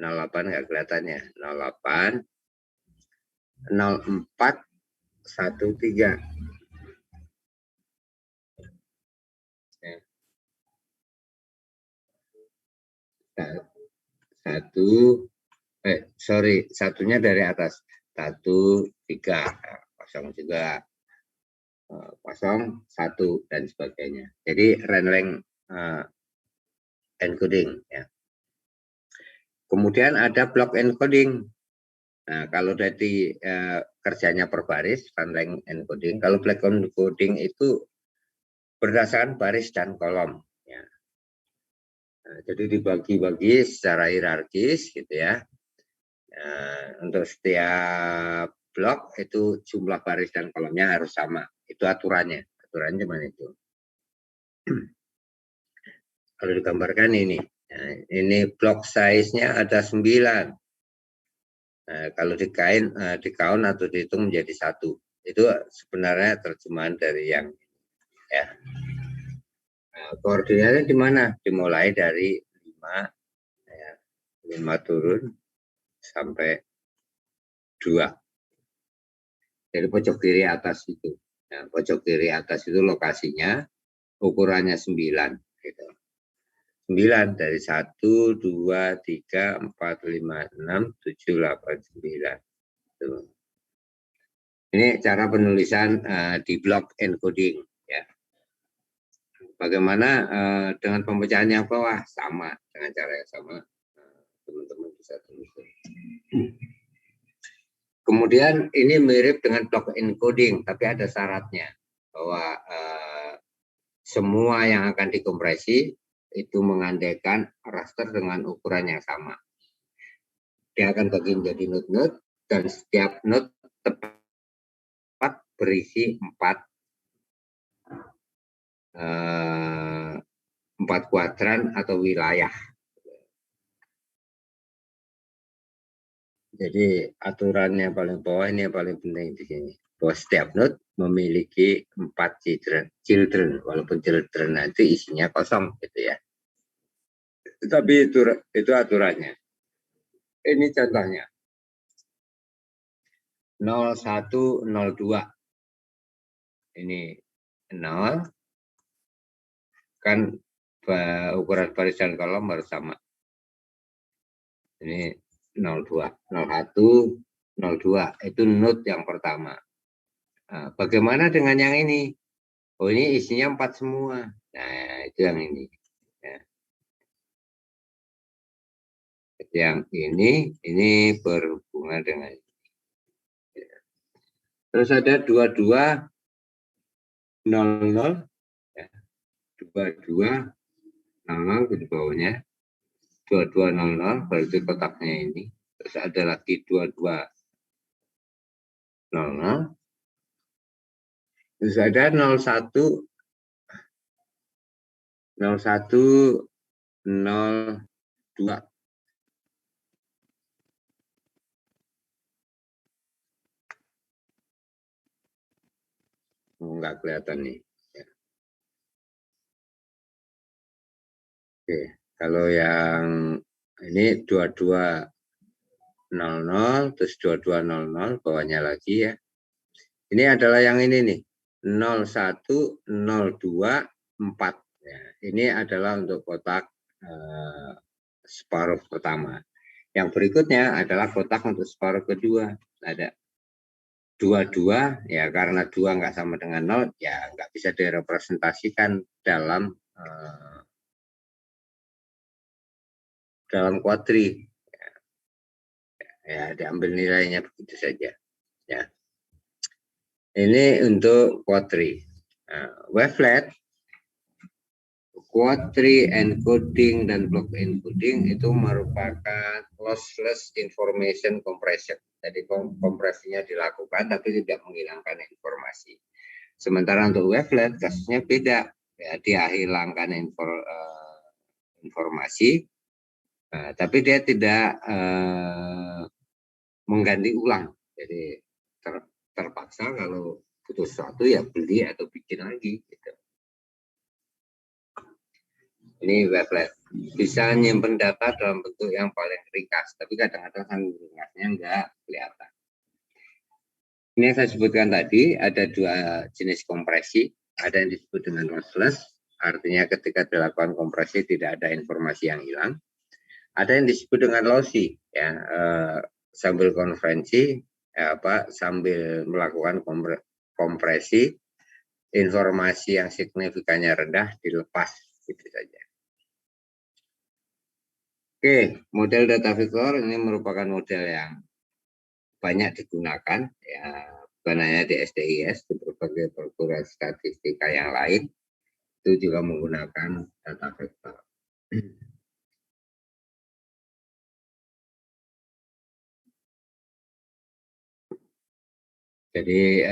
nggak kelihatan ya. 08 04 13. Satunya dari atas 1, 3, kosong juga 0, 1 dan sebagainya. Jadi Runlang encoding ya. Kemudian ada block encoding. Nah, kalau dari kerjanya per baris Runlang encoding, kalau block encoding itu berdasarkan baris dan kolom ya. Nah, jadi dibagi-bagi secara hierarkis gitu ya. Untuk setiap blok itu jumlah baris dan kolomnya harus sama. Itu aturannya cuma itu. Kalau digambarkan ini, nah, ini block size-nya ada 9. Nah, kalau di count atau dihitung menjadi 1. Itu sebenarnya terjemahan dari yang ya. Nah, koordinatnya di mana? Dimulai dari 5, ya, 5 turun sampai 2. Jadi pojok kiri atas itu. Nah, pojok kiri atas itu lokasinya, ukurannya 9. Gitu. 9 dari 1, 2, 3, 4, 5, 6, 7, 8, 9. Tuh. Ini cara penulisan di block encoding. Ya. Bagaimana dengan pemecahan yang bawah? Sama, dengan cara yang sama. Teman-teman bisa tulis. Kemudian ini mirip dengan block encoding, tapi ada syaratnya. Bahwa semua yang akan dikompresi itu mengandaikan raster dengan ukuran yang sama. Dia akan bagi menjadi node-node, dan setiap node tepat berisi 4 kuadran atau wilayah. Jadi aturannya paling bawah ini yang paling penting di sini. Bahwa setiap node memiliki 4 children, walaupun children nanti isinya kosong gitu ya. Tapi itu aturannya. Ini contohnya. 0, 1, 0, 2. Ini 0. Kan ukuran barisan kolom harus sama. Ini 02, 01, 02. Itu node yang pertama. Nah, bagaimana dengan yang ini? Oh, ini isinya 4 semua. Nah, itu yang ini. Ya. Yang ini berhubungan dengan ini. Ya. Terus ada 22, 00. Ya. 22, 00 di bawahnya. 2200 berarti kotaknya ini. Terus ada lagi 2200. Terus ada 01, 01, 02. Enggak kelihatan nih. Ya. Oke, kalau yang ini 2200 terus 2200 bawahnya lagi ya. Ini adalah yang ini nih. 01, 02, 4. Ya, ini adalah untuk kotak separuh pertama. Yang berikutnya adalah kotak untuk separuh kedua. Ada 22, ya karena 2 nggak sama dengan 0, ya nggak bisa direpresentasikan dalam kuadri. Ya, diambil nilainya begitu saja. Ya. Ini untuk kuadri. Wavelet, quadri encoding dan block encoding itu merupakan lossless information compression. Jadi kompresinya dilakukan tapi tidak menghilangkan informasi. Sementara untuk wavelet kasusnya beda. Ya, dia hilangkan informasi, tapi dia tidak mengganti ulang. Jadi terpaksa kalau butuh sesuatu ya beli atau bikin lagi. Gitu. Ini wavelet. Bisa nyimpen data dalam bentuk yang paling ringkas, tapi kadang-kadang saking ringkasnya nggak kelihatan. Ini yang saya sebutkan tadi, ada 2 jenis kompresi. Ada yang disebut dengan lossless, artinya ketika dilakukan kompresi tidak ada informasi yang hilang. Ada yang disebut dengan lossy, ya, sambil konferensi, sambil melakukan kompresi, informasi yang signifikannya rendah dilepas, gitu saja. Oke, model data vektor ini merupakan model yang banyak digunakan, ya, bukan hanya di SDIS, di berbagai perguruan statistika yang lain, itu juga menggunakan data vektor. Jadi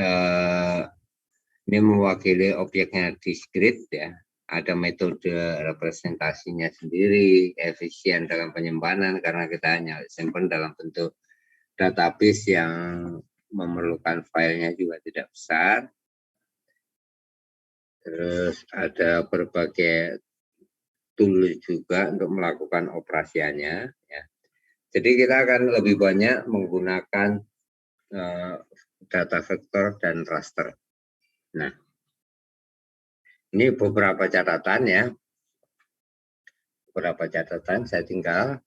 ini mewakili objeknya discrete, ya, ada metode representasinya sendiri, efisien dalam penyimpanan karena kita hanya simpan dalam bentuk database yang memerlukan filenya juga tidak besar. Terus ada berbagai tool juga untuk melakukan operasiannya. Ya. Jadi kita akan lebih banyak menggunakan data vektor dan raster. Nah, ini beberapa catatan ya. Beberapa catatan saya tinggal.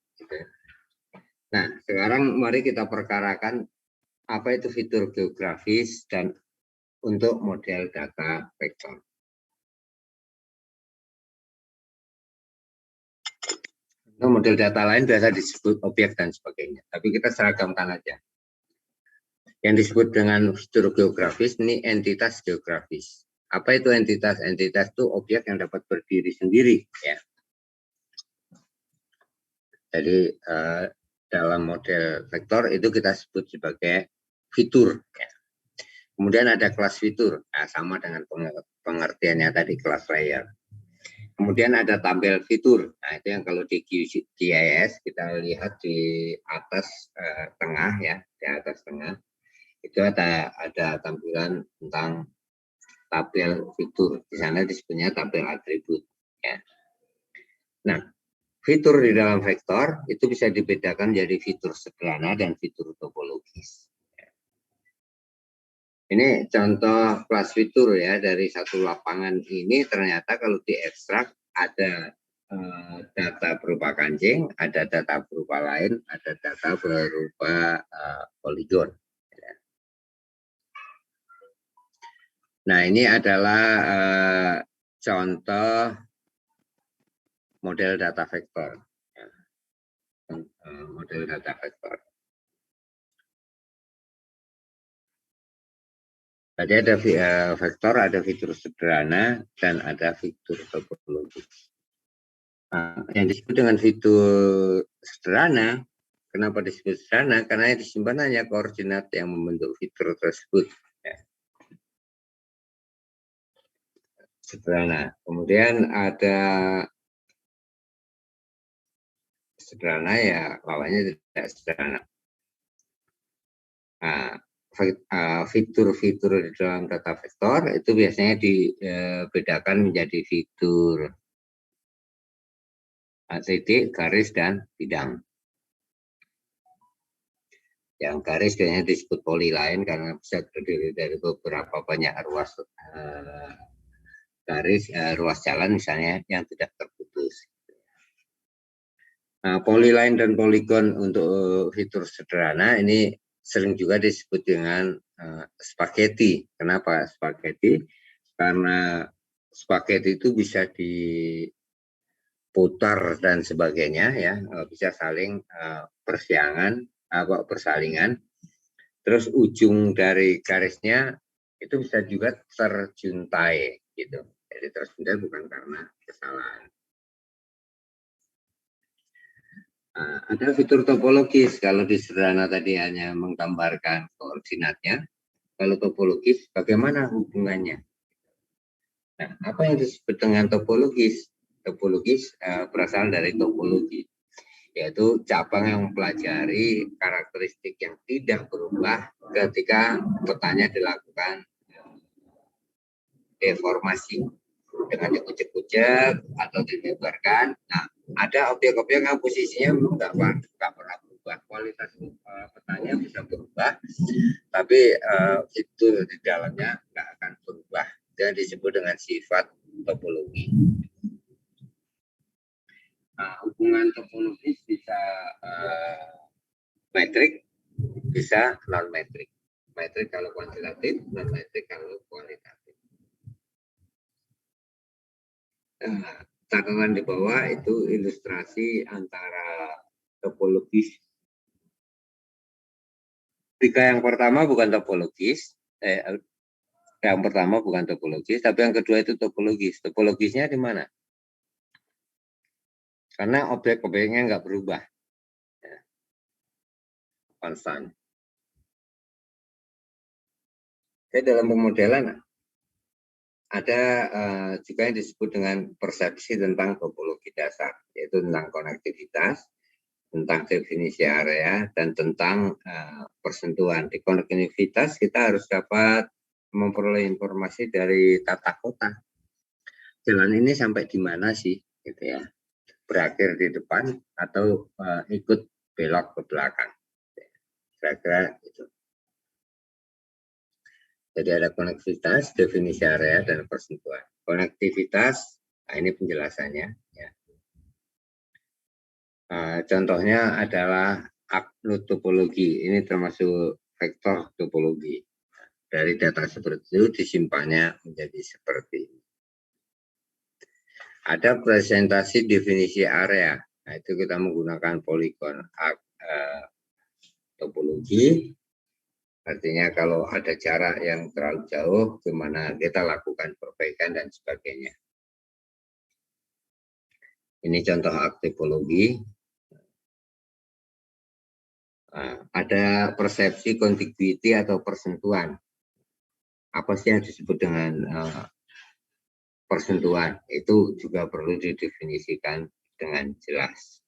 Nah, sekarang mari kita perkarakan apa itu fitur geografis dan untuk model data vektor. Untuk model data lain biasa disebut objek dan sebagainya, tapi kita seragamkan aja. Yang disebut dengan fitur geografis ini entitas geografis. Apa itu entitas? Entitas itu objek yang dapat berdiri sendiri, ya. Jadi dalam model vektor itu kita sebut sebagai fitur. Ya. Kemudian ada kelas fitur, nah, sama dengan pengertiannya tadi kelas layer. Kemudian ada tampil fitur, nah itu yang kalau di GIS kita lihat di atas tengah ya, di atas tengah itu ada tampilan tentang tabel fitur. Di sana disebutnya tabel atribut. Ya. Nah, fitur di dalam vektor itu bisa dibedakan jadi fitur sederhana dan fitur topologis. Ini contoh kelas fitur ya dari satu lapangan ini ternyata kalau diekstrak ada data berupa kancing, ada data berupa lain, ada data berupa poligon. Nah, ini adalah contoh model data vektor. Model data vektor. Tadi ada vektor, ada fitur sederhana, dan ada fitur topologis. Nah, yang disebut dengan fitur sederhana, kenapa disebut sederhana? Karena yang disimpan hanya koordinat yang membentuk fitur tersebut. Ya. Sederhana. Kemudian ada sederhana ya lawannya tidak sederhana. Nah, fitur-fitur di dalam data vektor itu biasanya dibedakan menjadi fitur titik, garis, dan bidang. Yang garis biasanya disebut polyline karena bisa terdiri dari beberapa banyak ruas garis, ruas jalan misalnya yang tidak terputus. Nah, polyline dan poligon untuk fitur sederhana ini sering juga disebut dengan spaghetti. Kenapa spaghetti? Karena spaghetti itu bisa diputar dan sebagainya ya, bisa saling persalingan. Terus ujung dari garisnya itu bisa juga terjuntai gitu. Jadi terjuntai bukan karena kesalahan. Nah, ada fitur topologis. Kalau di sederhana tadi hanya menggambarkan koordinatnya. Kalau topologis, bagaimana hubungannya? Nah, apa yang disebut dengan topologis? Topologis berasal dari topologi, yaitu cabang yang mempelajari karakteristik yang tidak berubah ketika petanya dilakukan deformasi dengan dikucek-kucek atau dilebarkan. Nah, ada objek-objek yang posisinya nggak pernah berubah, kualitas petanya bisa berubah, tapi fitur di dalamnya nggak akan berubah. Dan disebut dengan sifat topologi. Nah, hubungan topologis bisa metrik, bisa non metrik. Metrik kalau kuantitatif, non metrik kalau kualitatif. Catatan di bawah itu ilustrasi antara topologis. Jika yang pertama bukan topologis, yang pertama bukan topologis, tapi yang kedua itu topologis. Topologisnya di mana? Karena objek-objeknya nggak berubah, ya. Konstan. Jadi dalam pemodelan ada juga yang disebut dengan persepsi tentang topologi dasar, yaitu tentang konektivitas, tentang definisi area, dan tentang persentuhan. Di konektivitas kita harus dapat memperoleh informasi dari tata kota. Jalan ini sampai di mana sih, gitu ya? Berakhir di depan atau ikut belok ke belakang. Kira-kira itu. Jadi ada konektivitas, definisi area, dan persentuhan. Konektivitas, nah ini penjelasannya. Ya. Contohnya adalah upload topologi. Ini termasuk vektor topologi. Dari data seperti itu disimpannya menjadi seperti ini. Ada presentasi definisi area. Nah, itu kita menggunakan poligon topologi. Artinya kalau ada jarak yang terlalu jauh, gimana kita lakukan perbaikan dan sebagainya. Ini contoh topologi. Ada persepsi contiguity atau persentuhan. Apa sih yang disebut dengan persentuhan? Itu juga perlu didefinisikan dengan jelas.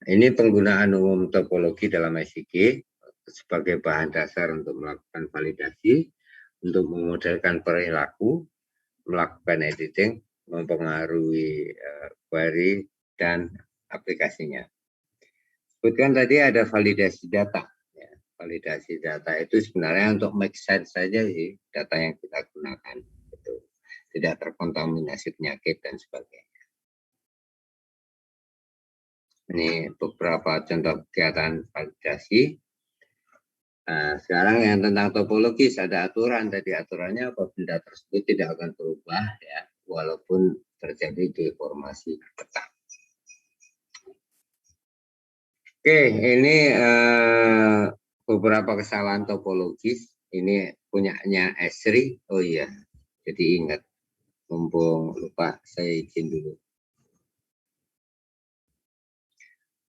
Ini penggunaan umum topologi dalam SIG sebagai bahan dasar untuk melakukan validasi, untuk memodelkan perilaku, melakukan editing, mempengaruhi query, dan aplikasinya. Sebutkan tadi ada validasi data. Ya, validasi data itu sebenarnya untuk make sense saja sih data yang kita gunakan. Itu tidak terkontaminasi penyakit dan sebagainya. Ini beberapa contoh kegiatan validasi. Nah, sekarang yang tentang topologis ada aturan. Tadi aturannya apa, benda tersebut tidak akan berubah ya, walaupun terjadi deformasi peta. Oke, ini beberapa kesalahan topologis. Ini punyanya Esri. Oh iya, jadi ingat. Mumpung lupa, saya izin dulu.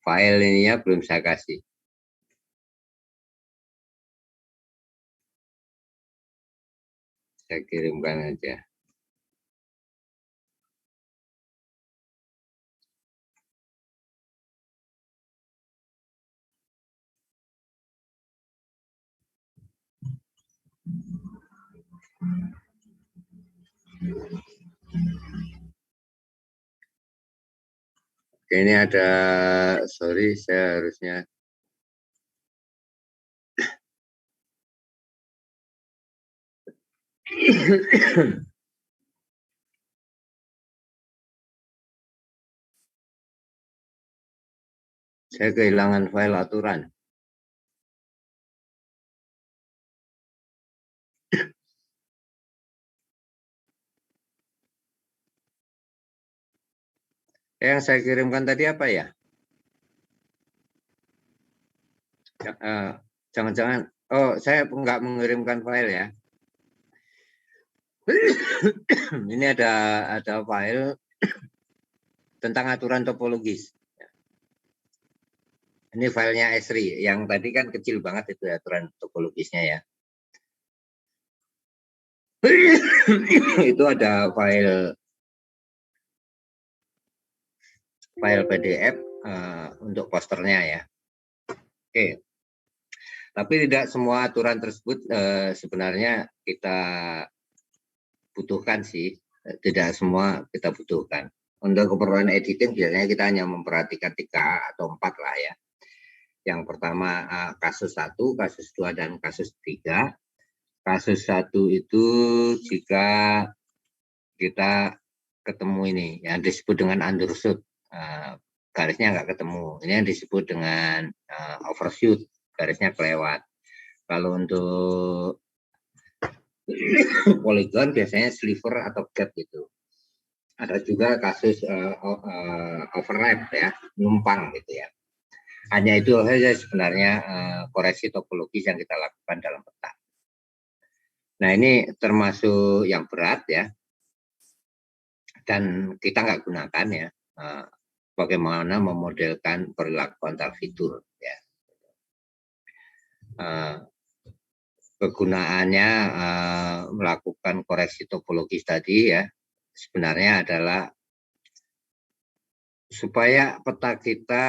File ininya belum saya kasih. Saya kirimkan aja. Oke, ini ada, sorry saya harusnya. Saya kehilangan file aturan. Yang saya kirimkan tadi apa ya? Jangan-jangan, oh saya nggak mengirimkan file ya. Ini ada file tentang aturan topologis. Ini filenya Esri, yang tadi kan kecil banget itu aturan topologisnya ya. Itu ada file PDF untuk posternya ya. Oke. Tapi tidak semua aturan tersebut sebenarnya kita butuhkan sih. Tidak semua kita butuhkan. Untuk keperluan editing biasanya kita hanya memperhatikan 3 atau 4 lah ya. Yang pertama kasus 1, kasus 2, dan kasus 3. Kasus 1 itu jika kita ketemu ini yang disebut dengan undershoot, garisnya nggak ketemu. Ini yang disebut dengan overshoot, garisnya kelewat. Kalau untuk polygon biasanya sliver atau gap gitu. Ada juga kasus overlap ya, numpang gitu ya. Hanya itu saja sebenarnya koreksi topologis yang kita lakukan dalam peta. Nah ini termasuk yang berat ya, dan kita nggak gunakan ya. Bagaimana memodelkan perilaku antar fitur ya. kegunaannya melakukan koreksi topologis tadi ya, sebenarnya adalah supaya peta kita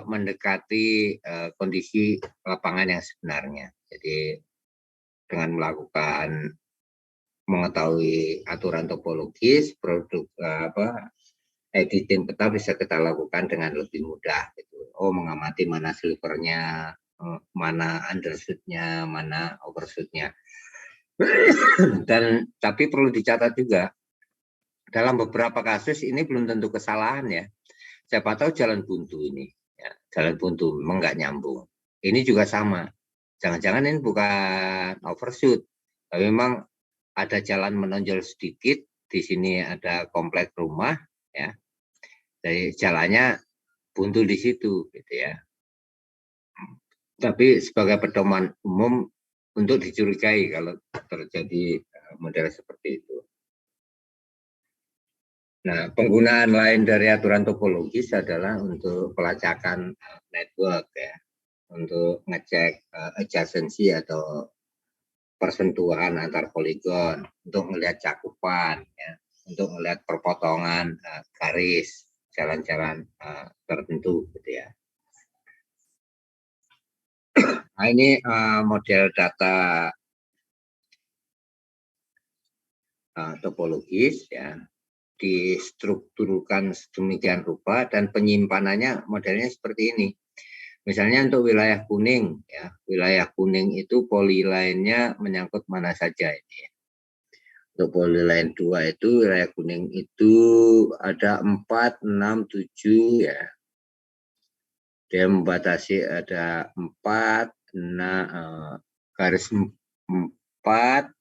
mendekati kondisi lapangan yang sebenarnya. Jadi dengan mengetahui aturan topologis, produk editing peta bisa kita lakukan dengan lebih mudah. Gitu. Oh, mengamati mana slivernya, mana undershootnya, mana overshootnya. Dan tapi perlu dicatat juga, dalam beberapa kasus ini belum tentu kesalahan ya. Siapa tahu jalan buntu ini, ya, jalan buntu memang nggak nyambung. Ini juga sama. Jangan-jangan ini bukan overshoot, tapi memang ada jalan menonjol sedikit. Di sini ada komplek rumah, ya. Jadi jalannya buntu di situ, gitu ya. Tapi sebagai pedoman umum untuk dicurigai kalau terjadi model seperti itu. Nah, penggunaan lain dari aturan topologis adalah untuk pelacakan network ya, untuk ngecek adjacency atau persentuhan antar poligon, untuk melihat cakupan, ya, untuk melihat perpotongan garis jalan-jalan tertentu, gitu ya. Nah, ini model data topologis ya, distrukturkan sedemikian rupa dan penyimpanannya modelnya seperti ini. Misalnya untuk wilayah kuning, ya, wilayah kuning itu polyline-nya menyangkut mana saja ini. Untuk polyline 2 itu wilayah kuning itu ada 4, 6, 7 ya. Dia membatasi ada 4, 6, garis 4.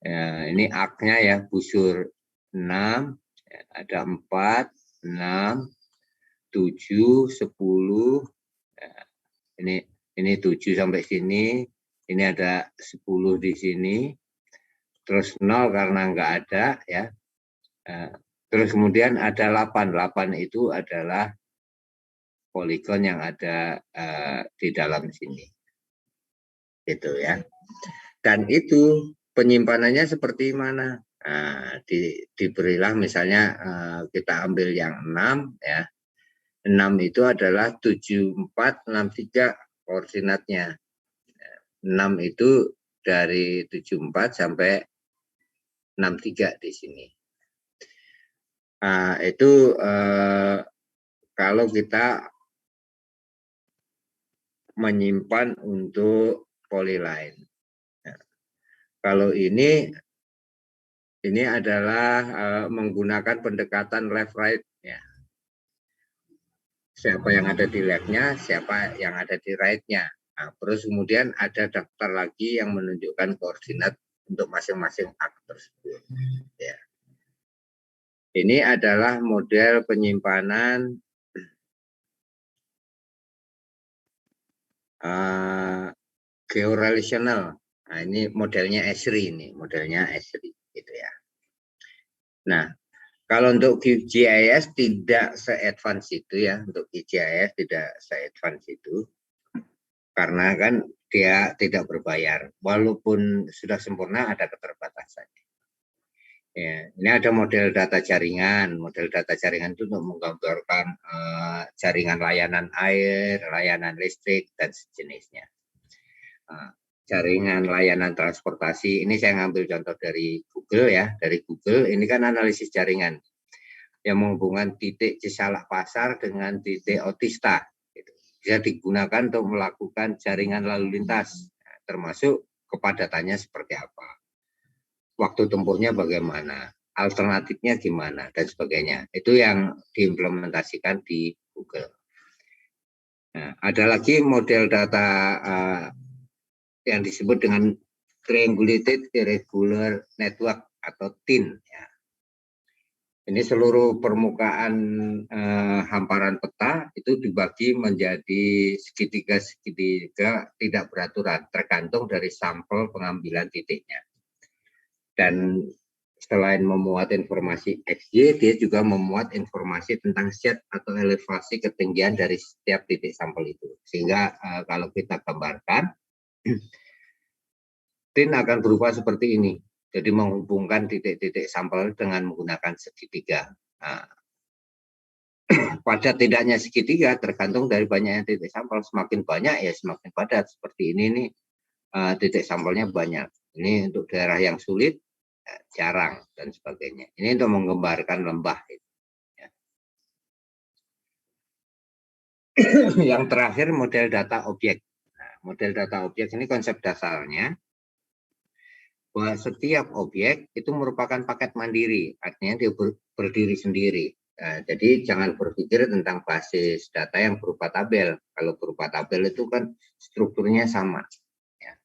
Ya, ini aknya ya, busur 6, ya, ada 4, 6, 7, 10. Ya, ini 7 sampai sini, ini ada 10 di sini, terus 0 karena nggak ada ya. Terus kemudian ada 8, 8 itu adalah poligon yang ada di dalam sini, gitu ya. Dan itu penyimpanannya seperti mana? Nah, diberilah misalnya kita ambil yang 6 ya. 6 itu adalah 7463 koordinatnya. 6 itu dari 74 sampai 63 di sini. Nah, itu kalau kita menyimpan untuk polyline. Nah, kalau ini adalah menggunakan pendekatan left right ya. Siapa yang ada di left-nya, siapa yang ada di right-nya. Nah, terus kemudian ada daftar lagi yang menunjukkan koordinat untuk masing-masing ak tersebut. Ya. Ini adalah model penyimpanan georelational. Nah, ini modelnya Esri ini, modelnya Esri gitu ya. Nah, kalau untuk QGIS tidak se-advance itu ya, untuk QGIS tidak se-advance itu, karena kan dia tidak berbayar, walaupun sudah sempurna ada keterbatasan. Ya, ini ada model data jaringan. Model data jaringan itu untuk menggambarkan jaringan layanan air, layanan listrik dan sejenisnya. Jaringan layanan transportasi ini saya ngambil contoh dari Google ya, dari Google ini kan analisis jaringan yang menghubungkan titik Cisalak Pasar dengan titik Otista. Bisa digunakan untuk melakukan jaringan lalu lintas, termasuk kepadatannya seperti apa, waktu tempuhnya bagaimana, alternatifnya gimana, dan sebagainya. Itu yang diimplementasikan di Google. Nah, ada lagi model data yang disebut dengan Triangulated Irregular Network atau TIN. Ya. Ini seluruh permukaan hamparan peta itu dibagi menjadi segitiga-segitiga tidak beraturan, tergantung dari sampel pengambilan titiknya. Dan selain memuat informasi XY, dia juga memuat informasi tentang Z atau elevasi ketinggian dari setiap titik sampel itu. Sehingga kalau kita gambarkan, tin akan berupa seperti ini. Jadi menghubungkan titik-titik sampel dengan menggunakan segitiga. Nah, padat tidaknya segitiga tergantung dari banyaknya titik sampel. Semakin banyak ya semakin padat. Seperti ini nih, titik sampelnya banyak. Ini untuk daerah yang sulit, jarang dan sebagainya. Ini untuk menggambarkan lembah. Ya. Yang terakhir model data objek. Nah, model data objek ini konsep dasarnya bahwa setiap objek itu merupakan paket mandiri, artinya dia berdiri sendiri. Nah, jadi jangan berpikir tentang basis data yang berupa tabel. Kalau berupa tabel itu kan strukturnya sama. Ya.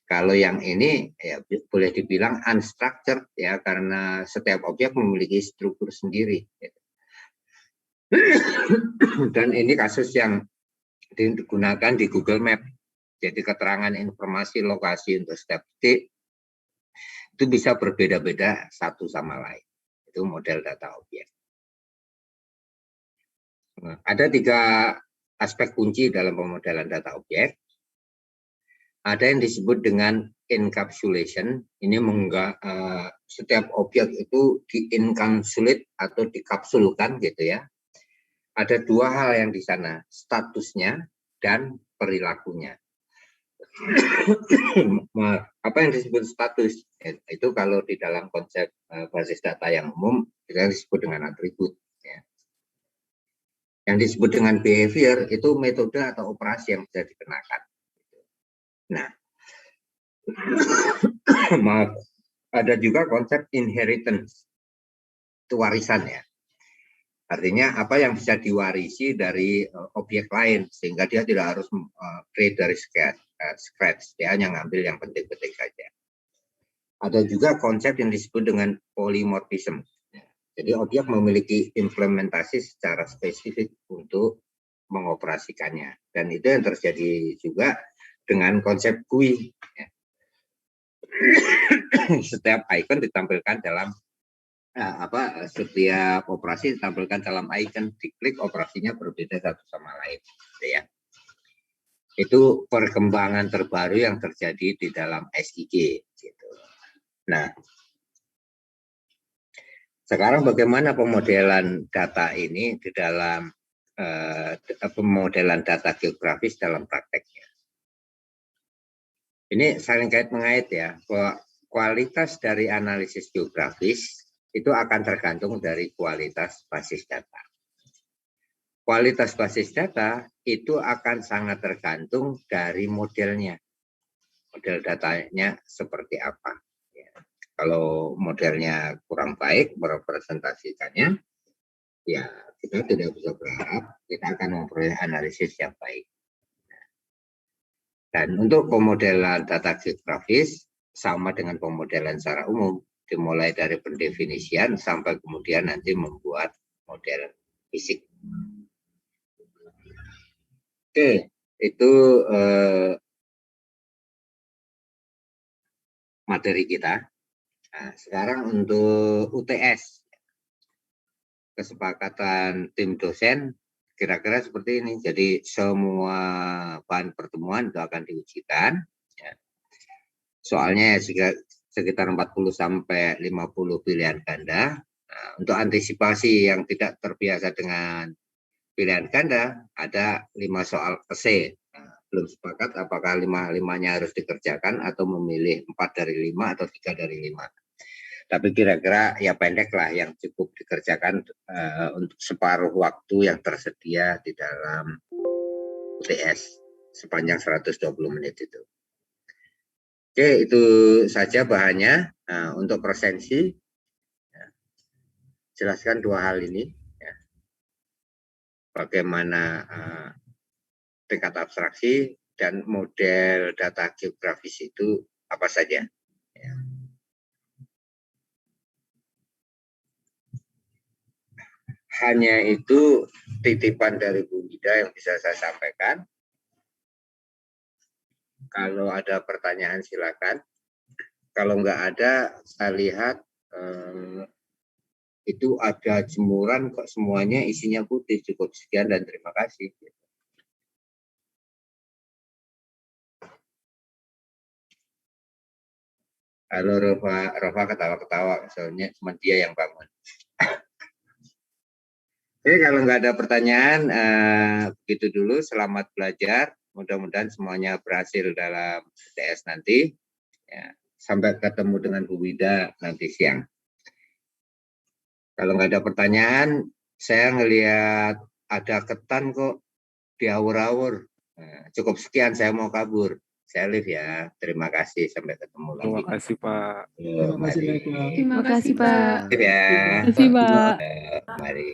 Kalau yang ini ya boleh dibilang unstructured ya, karena setiap objek memiliki struktur sendiri. Dan ini kasus yang digunakan di Google Map. Jadi keterangan informasi lokasi untuk setiap titik itu bisa berbeda-beda satu sama lain. Itu model data objek. Nah, ada 3 aspek kunci dalam pemodelan data objek. Ada yang disebut dengan encapsulation. Ini setiap objek itu di-encapsulate atau dikapsulkan gitu ya. Ada 2 hal yang di sana, statusnya dan perilakunya. Apa yang disebut status? Itu kalau di dalam konsep basis data yang umum, kita disebut dengan atribut. Ya. Yang disebut dengan behavior, itu metode atau operasi yang bisa dikenakan. Nah, ada juga konsep inheritance, itu warisan ya. Artinya apa yang bisa diwarisi dari objek lain, sehingga dia tidak harus create dari scratch, dia hanya ngambil yang penting-penting saja. Ada juga konsep yang disebut dengan polymorphism. Jadi objek memiliki implementasi secara spesifik untuk mengoperasikannya. Dan itu yang terjadi juga dengan konsep GUI. Setiap icon ditampilkan dalam setiap operasi ditampilkan dalam icon, diklik operasinya berbeda satu sama lain. Ya. Itu perkembangan terbaru yang terjadi di dalam SIG. Gitu. Nah, sekarang bagaimana pemodelan data ini di dalam pemodelan data geografis dalam prakteknya? Ini saling kait mengait ya, bahwa kualitas dari analisis geografis itu akan tergantung dari kualitas basis data. Kualitas basis data itu akan sangat tergantung dari modelnya. Model datanya seperti apa. Ya. Kalau modelnya kurang baik merepresentasikannya, ya kita tidak bisa berharap kita akan memperoleh analisis yang baik. Dan untuk pemodelan data geografis sama dengan pemodelan secara umum, dimulai dari pendefinisian sampai kemudian nanti membuat model fisik. Oke, itu materi kita. Nah, sekarang untuk UTS, kesepakatan tim dosen kira-kira seperti ini. Jadi semua bahan pertemuan itu akan diujikan. Ya. Soalnya sekitar 40 sampai 50 pilihan ganda. Nah, untuk antisipasi yang tidak terbiasa dengan pilihan ganda, ada 5 soal esai. Nah, belum sepakat apakah 5-5-nya harus dikerjakan atau memilih 4 dari 5 atau 3 dari 5. Tapi kira-kira ya pendek lah yang cukup dikerjakan untuk separuh waktu yang tersedia di dalam UTS sepanjang 120 menit itu. Oke, itu saja bahannya. Nah, untuk presensi, ya, jelaskan 2 hal ini. Ya. Bagaimana tingkat abstraksi dan model data geografis itu apa saja. Ya. Hanya itu titipan dari Bu Ida yang bisa saya sampaikan. Kalau ada pertanyaan silakan. Kalau nggak ada, saya lihat itu ada jemuran kok semuanya isinya putih. Cukup sekian dan terima kasih. Halo Rova ketawa-ketawa, soalnya cuma dia yang bangun. Oke, kalau nggak ada pertanyaan, begitu dulu. Selamat belajar. Mudah-mudahan semuanya berhasil dalam TS nanti. Ya, sampai ketemu dengan Bu Wida nanti siang. Kalau nggak ada pertanyaan, saya ngelihat ada ketan kok di awur-awur. Nah, cukup sekian, saya mau kabur. Saya live ya. Terima kasih. Sampai ketemu lagi. Terima kasih, Pak. Terima kasih, Terima kasih, Pak. Live ya. Terima kasih, Pak. Mari.